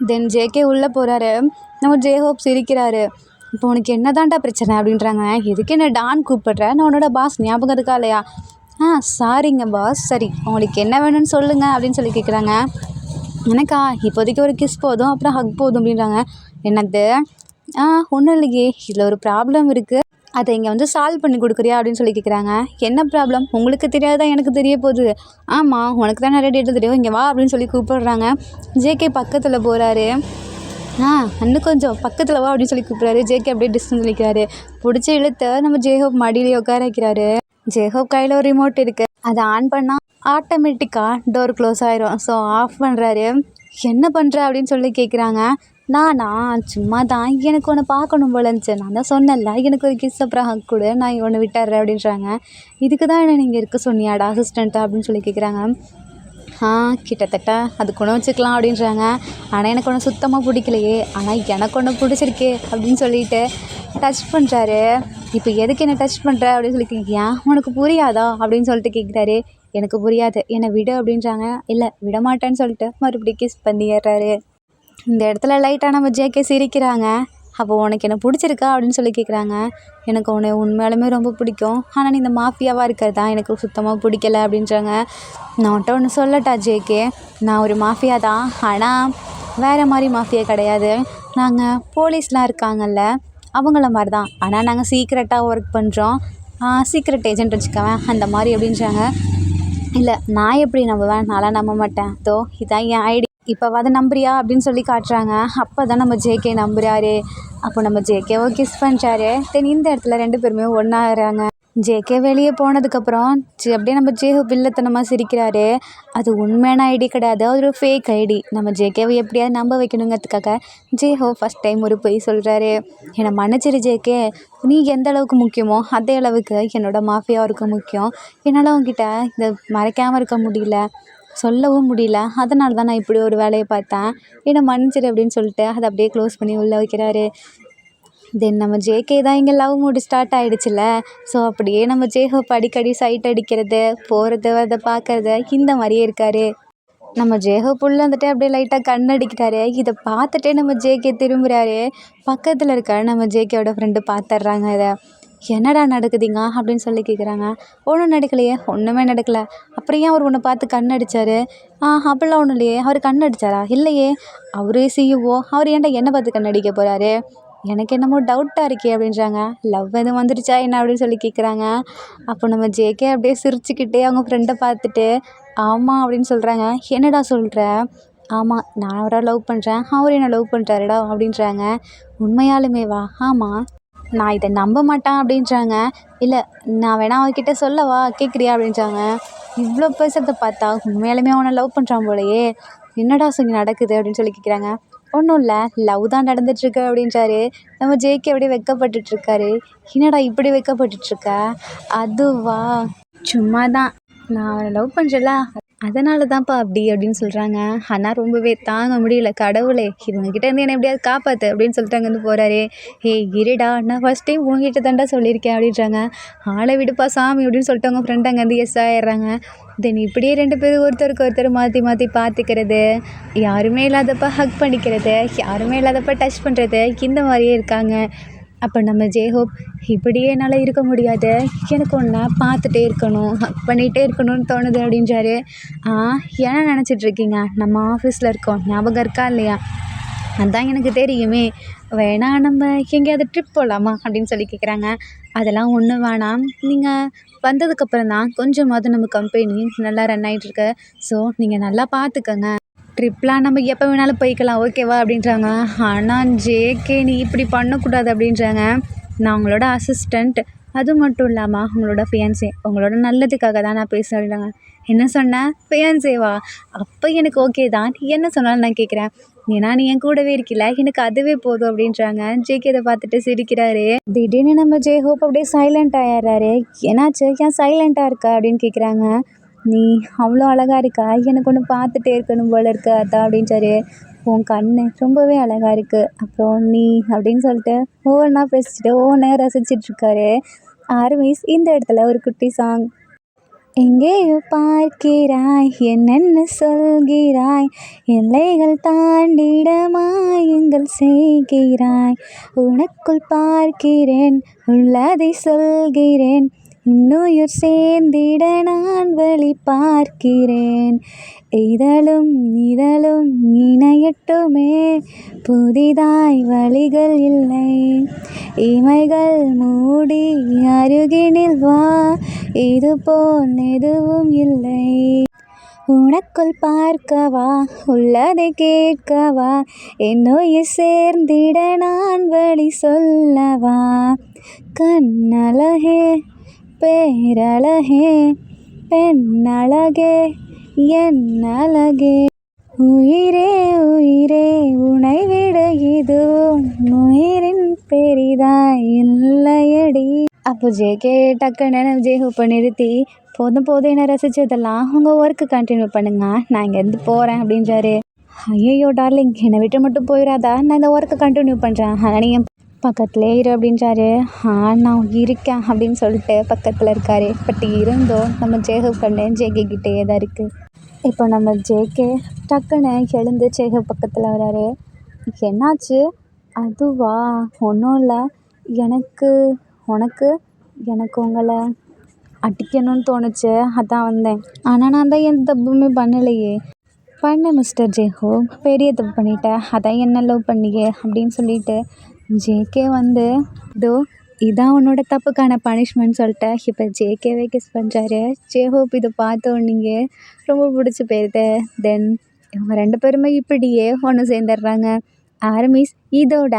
தென் ஜேகே உள்ளே போகிறாரு. நம்ம ஜேஹோப் சிரிக்கிறாரு. இப்போ உனக்கு என்ன தான்டா பிரச்சனை அப்படின்றாங்க. எதுக்கு என்ன டான் கூப்பிடுற, நான் உன்னோட பாஸ், ஞாபகம் இருக்கா இல்லையா? சாரிங்க பாஸ், சரி உங்களுக்கு என்ன வேணும்னு சொல்லுங்கள் அப்படின்னு சொல்லி கேட்குறாங்க. எனக்கா இப்போதைக்கு ஒரு கிஸ் போதும், அப்புறம் ஹக் போதும் அப்படின்றாங்க. என்னது? ஒன்றும் இல்லையே, இதில் ஒரு ப்ராப்ளம் இருக்குது, அதை இங்கே வந்து சால்வ் பண்ணி கொடுக்குறியா அப்படின்னு சொல்லி கேட்குறாங்க. என்ன ப்ராப்ளம்? உங்களுக்கு தெரியாதா எனக்கு தெரிய போகுது. ஆமாம், உனக்கு தான் நிறைய டேட்டு தெரியும், இங்கே வா அப்படின்னு சொல்லி கூப்பிடுறாங்க. ஜேகே பக்கத்தில் போகிறாரு. இன்னும் கொஞ்சம் பக்கத்தில் வா அப்படின்னு சொல்லி கூப்பிட்றாரு. ஜேகே அப்படியே டிஸ்டன்ஸ் நிற்கிறாரு. பிடிச்சி இழுத்து நம்ம ஜேஹோப் மடியிலேயே உட்கார வைக்கிறாரு. ஜேஹோப் கையில் ஒரு ரிமோட் இருக்குது. அதை ஆன் பண்ணால் ஆட்டோமேட்டிக்காக டோர் க்ளோஸ் ஆயிரும். ஸோ ஆஃப் பண்ணுறாரு. என்ன பண்ணுற அப்படின்னு சொல்லி கேட்குறாங்க. நானா சும்மா தான், எனக்கு ஒன்று பார்க்கணும் போல இருந்துச்சு, நான் தான் சொன்னேன்ல எனக்கு ஒரு கிஸ் அப்புறம் ஹக் கொடு, நான் ஒன்று விட்டுறேன் அப்படின்றாங்க. இதுக்கு தான் என்ன நீங்கள் இருக்க சொன்னியாடா அசிஸ்டண்ட்டா அப்படின்னு சொல்லி கேட்குறாங்க. கிட்டத்தட்ட அது கூட வச்சுக்கலாம் அப்படின்றாங்க. ஆனால் எனக்கு ஒன்று சுத்தமாக பிடிக்கலையே, ஆனால் எனக்கு ஒன்று பிடிச்சிருக்கே அப்படின்னு சொல்லிட்டு டச் பண்ணுறாரு. இப்போ எதுக்கு என்ன டச் பண்ணுற அப்படின்னு சொல்லி கேட்குறியா, உனக்கு புரியாதா அப்படின்னு சொல்லிட்டு கேட்குறாரு. எனக்கு புரியாது, என்னை விடு அப்படின்றாங்க. இல்லை விட மாட்டேன்னு சொல்லிட்டு மறுபடியும் கிஸ் பண்ணிடுறாரு. இந்த இடத்துல லைட்டாக நம்ம ஜேகே சிரிக்கிறாங்க. அப்போ உனக்கு என்ன பிடிச்சிருக்கா அப்படின்னு சொல்லி கேட்குறாங்க. எனக்கு உன்னை உண்மையாலுமே ரொம்ப பிடிக்கும், ஆனால் நீ இந்த மாஃபியாவாக இருக்கிறது தான் எனக்கு சுத்தமாக பிடிக்கல அப்படின்றாங்க. நான் உன்ட்ட ஒன்று சொல்லட்டா ஜேகே, நான் ஒரு மாஃபியா தான், ஆனால் வேறு மாதிரி மாஃபியா கிடையாது. நாங்கள் போலீஸ்லாம் இருக்காங்கல்ல அவங்கள மாதிரி தான், ஆனால் நாங்கள் சீக்ரெட்டாக ஒர்க் பண்ணுறோம், சீக்ரெட் ஏஜென்ட் வச்சுக்கவேன் அந்த மாதிரி அப்படின்றாங்க. இல்லை நான் எப்படி நம்புவேன், நான்லாம் நம்ப மாட்டேன், தோ இதான் என் ஐடி, இப்போவாது நம்புறியா அப்படின்னு சொல்லி காட்டுறாங்க. அப்போ தான் நம்ம ஜேகே நம்புறாரு. அப்போ நம்ம ஜேகேவை கிஸ் பண்ணுறாரு. தென் இந்த இடத்துல 2 பேருமே ஒன்றாகிறாங்க. ஜேகே வெளியே போனதுக்கப்புறம் அப்படியே நம்ம ஜேஹோப் வில்லத்தனமாக சிரிக்கிறாரு. அது உண்மையான ஐடி கிடையாது, அது ஒரு ஃபேக் ஐடி. நம்ம ஜேகேவை எப்படியாவது நம்ப வைக்கணுங்கிறதுக்காக ஜேஹோப் ஃபஸ்ட் டைம் ஒரு பொய் சொல்கிறாரு. என்னை மன்னிச்சிரு ஜேகே, நீ எந்த அளவுக்கு முக்கியமோ அதே அளவுக்கு என்னோடய மாஃபியா இருக்க முக்கியம். என்னால் உங்ககிட்ட இதை மறைக்காமல் இருக்க முடியல, சொல்லவும் முடியல, அதனால தான் நான் இப்படி ஒரு வேலையை பார்த்தேன், என்னை மன்னிச்சிடு அப்படின்னு சொல்லிட்டு அதை அப்படியே க்ளோஸ் பண்ணி உள்ளே வைக்கிறாரு. தென் நம்ம ஜேகே தான் இங்கே லவ் மூடு ஸ்டார்ட் ஆகிடுச்சுல. ஸோ அப்படியே நம்ம ஜேஹோப் அடிக்கடி சைட் அடிக்கிறது, போகிறது, அதை பார்க்கறது, இந்த மாதிரியே இருக்கார். நம்ம ஜேஹோப் உள்ள வந்துட்டு அப்படியே லைட்டாக கண்ணடிக்கிறாரு. இதை பார்த்துட்டே நம்ம ஜேகே திரும்புகிறாரு. பக்கத்தில் இருக்க நம்ம ஜேகேவோட ஃப்ரெண்டு பார்த்துட்றாங்க. இதை என்னடா நடக்குதுங்க அப்படின்னு சொல்லி கேட்குறாங்க. ஒன்றும் நடக்கலையே, ஒன்றுமே நடக்கலை, அப்புறம் ஏன் அவர் உன்னை பார்த்து கண்ணடிச்சார்? அப்படிலாம் ஒன்றும் இல்லையே, அவர் கண்ணடிச்சாரா? இல்லையே, அவரே சிஇஓ, அவர் ஏன்டா என்னை பார்த்து கண்ணடிக்க போகிறாரு? எனக்கு என்னமோ டவுட்டாக இருக்கே அப்படின்றாங்க. லவ் எதுவும் வந்துருச்சா என்ன அப்படின்னு சொல்லி கேட்குறாங்க. அப்போ நம்ம ஜேகே அப்படியே சிரிச்சுக்கிட்டே அவங்க ஃப்ரெண்டை பார்த்துட்டு ஆமாம் அப்படின்னு சொல்கிறாங்க. என்னடா சொல்கிற? ஆமாம், நான் அவரை லவ் பண்ணுறேன், அவர் என்னை லவ் பண்ணுறாருடா அப்படின்றாங்க. உண்மையாலுமே வா? ஆமாம், நான் இதை நம்ப மாட்டேன் அப்படின்றாங்க. இல்லை நான் வேணா அவர்கிட்ட சொல்லவா, கேட்குறியா அப்படின்றாங்க. இவ்வளோ பேசுகிறத பார்த்தா உண்மையாலுமே அவனை லவ் பண்ணுறான் போலையே, என்னடா சொல்லி நடக்குது அப்படின்னு சொல்லி கேட்குறாங்க. ஒன்றும் இல்லை, லவ் தான் நடந்துட்டுருக்கு அப்படின்றாரு. நம்ம ஜேகே அப்படியே வெக்கப்பட்டுட்ருக்காரு. என்னடா இப்படி வெக்கப்பட்டுட்ருக்க? அதுவா, சும்மா தான், நான் அவனை லவ் பண்ணுறல அதனால தான்ப்பா அப்படி அப்படின்னு சொல்கிறாங்க. ஆனால் ரொம்பவே தாங்க முடியல, கடவுளே இவங்ககிட்ட இருந்து என்னை எப்படியாவது காப்பாற்று அப்படின்னு சொல்லிட்டு அங்கேருந்து போகிறாரு. இருடா, நான் ஃபஸ்ட் டைம் உங்ககிட்ட தாண்டா சொல்லியிருக்கேன் அப்படின்றாங்க. ஆளை விடுப்பா சாமி அப்படின்னு சொல்லிட்டு அவங்க ஃப்ரெண்ட் அங்கேருந்து எஸ் ஆயிடுறாங்க. தென் இப்படியே 2 பேரும் ஒருத்தருக்கு ஒருத்தர் மாற்றி மாற்றி பார்த்துக்கிறது, யாருமே இல்லாதப்ப ஹக் பண்ணிக்கிறது, யாருமே இல்லாதப்ப டச் பண்ணுறது, இந்த மாதிரியே இருக்காங்க. அப்போ நம்ம ஜேஹோப் இப்படியே என்னால் இருக்க முடியாது, எனக்கு ஒன்றை பார்த்துட்டே இருக்கணும், ஹக் பண்ணிகிட்டே இருக்கணும்னு தோணுது அப்படின்றாரு. என்ன நினச்சிட்ருக்கீங்க, நம்ம ஆஃபீஸில் இருக்கோம், ஞாபகம் இருக்கா இல்லையா? அதான் எனக்கு தெரியுமே, வேணா நம்ம எங்கேயாவது ட்ரிப் போகலாமா அப்படின்னு சொல்லி கேட்குறாங்க. அதெல்லாம் ஒன்றும் வேணாம், நீங்கள் வந்ததுக்கப்புறம் தான் கொஞ்சமாவது நம்ம கம்பெனி நல்லா ரன் ஆகிட்டுருக்கு, ஸோ நீங்கள் நல்லா பார்த்துக்கங்க, ட்ரிப்லாம் நம்ம எப்போ வேணாலும் போய்க்கலாம் ஓகேவா அப்படின்றாங்க. ஆனால் ஜேகே நீ இப்படி பண்ணக்கூடாது அப்படின்றாங்க. நான் உங்களோட அசிஸ்டண்ட், அது மட்டும் இல்லாமல் உங்களோட ஃபியான்சே, உங்களோட நல்லதுக்காக தான் நான் பேச அப்படின்றாங்க. என்ன சொன்னேன், ஃபியான்சேவா? அப்போ எனக்கு ஓகே தான், நீ என்ன சொன்னாலும் நான் கேட்குறேன், ஏன்னா நீ என் கூடவே இருக்கல, எனக்கு அதுவே போதும் அப்படின்றாங்க. ஜேகே இதை பார்த்துட்டு சிரிக்கிறாரு. திடீர்னு நம்ம ஜேஹோப் அப்படியே சைலண்ட் ஆயிடுறாரு. என்னாச்சு, ஏன் சைலண்ட்டாக இருக்க அப்படின்னு கேட்குறாங்க. நீ அவ்வளோ அழகாக இருக்கா, எனக்கு ஒன்று பார்த்துட்டே இருக்கணும் போல இருக்கு அதான் அப்படின்றாரு. உன் கண் ரொம்பவே அழகாக இருக்குது, அப்புறம் நீ அப்படின்னு சொல்லிட்டு ஒவ்வொன்றா பேசிட்டு ஒவ்வொன்றா ரசிச்சிட்ருக்காரு. ஆர்மிஸ் இந்த இடத்துல ஒரு குட்டி சாங். எங்கேயோ பார்க்கிறாய், என்னென்ன சொல்கிறாய், எல்லைகள் தாண்டிட மாயங்கள் செய்கிறாய், உனக்குள் பார்க்கிறேன், உள்ளதை சொல்கிறேன், இன்னுயிர் சேர்ந்திட நான் வழி பார்க்கிறேன், இதழும் இதழும் இணையட்டுமே, புதிதாய் வழிகள் இல்லை, இமைகள் மூடி அருகினில் வா, இது போல் எதுவும் இல்லை. உனக்குள் பார்க்கவா உள்ளதை கேட்கவா என்னுயிர் சேர்ந்திட நான் வழி சொல்லவா கண்ணழகே பேரழகே பெண்ணழகே என் அழகே உயிரே உயிரே உனை விட இதுவும் உயிரின் பெரிதாய் இல்லையடி. அப்போ ஜேகே டக்குன்னு ஜேஹூப்பை நிறுத்தி போதும் போதும் என்னை ரசித்ததெல்லாம் உங்கள் ஒர்க்கு கண்டினியூ பண்ணுங்க, நான் இங்கேருந்து போகிறேன் அப்படின்றாரு. ஐயோ டார்லிங், என்னை விட்டு மட்டும் போயிடாதா, நான் இந்த ஒர்க்கை கண்டினியூ பண்ணுறேன், ஆனால் நீங்கள் பக்கத்துலேயே இரு அப்படின்றாரு. நான் இருக்கேன் அப்படின்னு சொல்லிட்டு பக்கத்தில் இருக்காரு. பட் இருந்தோம் நம்ம ஜேஹூப் கண்ணு ஜேகே கிட்டேயே தான் இருக்குது. இப்போ நம்ம ஜேகே டக்குன்னு எழுந்து ஜேஹூப் பக்கத்தில் வராரு. என்னாச்சு? அதுவா ஒன்றும் இல்லை, உனக்கு எனக்கு உங்களை அடிக்கணும்னு தோணுச்சு, அதான் வந்தேன். ஆனால் நான் தான் எந்த தப்புமே பண்ணலையே. பண்ண மிஸ்டர் ஜேஹூப், பெரிய தப்பு பண்ணிட்டேன், அதான் என்ன லவ் பண்ணியே அப்படின்னு சொல்லிட்டு ஜேகே இதான் உன்னோட தப்புக்கான பனிஷ்மெண்ட் சொல்லிட்டு இப்போ ஜேகேவே கிஸ் பண்ணுறாரு. ஜேஹூப் இதை பார்த்த உடனே ரொம்ப பிடிச்சி போயிடுது. தென் இவங்க 2 பேருமே இப்படியே ஒன்று சேர்ந்துடுறாங்க. ஆர்மிஸ், இதோட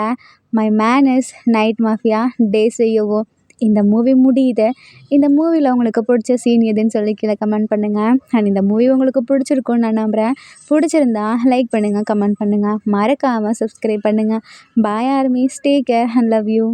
my man is night mafia days யோவோ இந்த மூவி முடியுது. இந்த மூவியில் உங்களுக்கு பிடிச்ச சீன் எதுன்னு சொல்லி கீழே கமெண்ட் பண்ணுங்கள். அண்ட் இந்த மூவி உங்களுக்கு பிடிச்சிருக்குன்னு நான் நம்புகிறேன். பிடிச்சிருந்தா லைக் பண்ணுங்கள், கமெண்ட் பண்ணுங்கள், மறக்காமல் சப்ஸ்கிரைப் பண்ணுங்கள். Bye armies, take care and love you.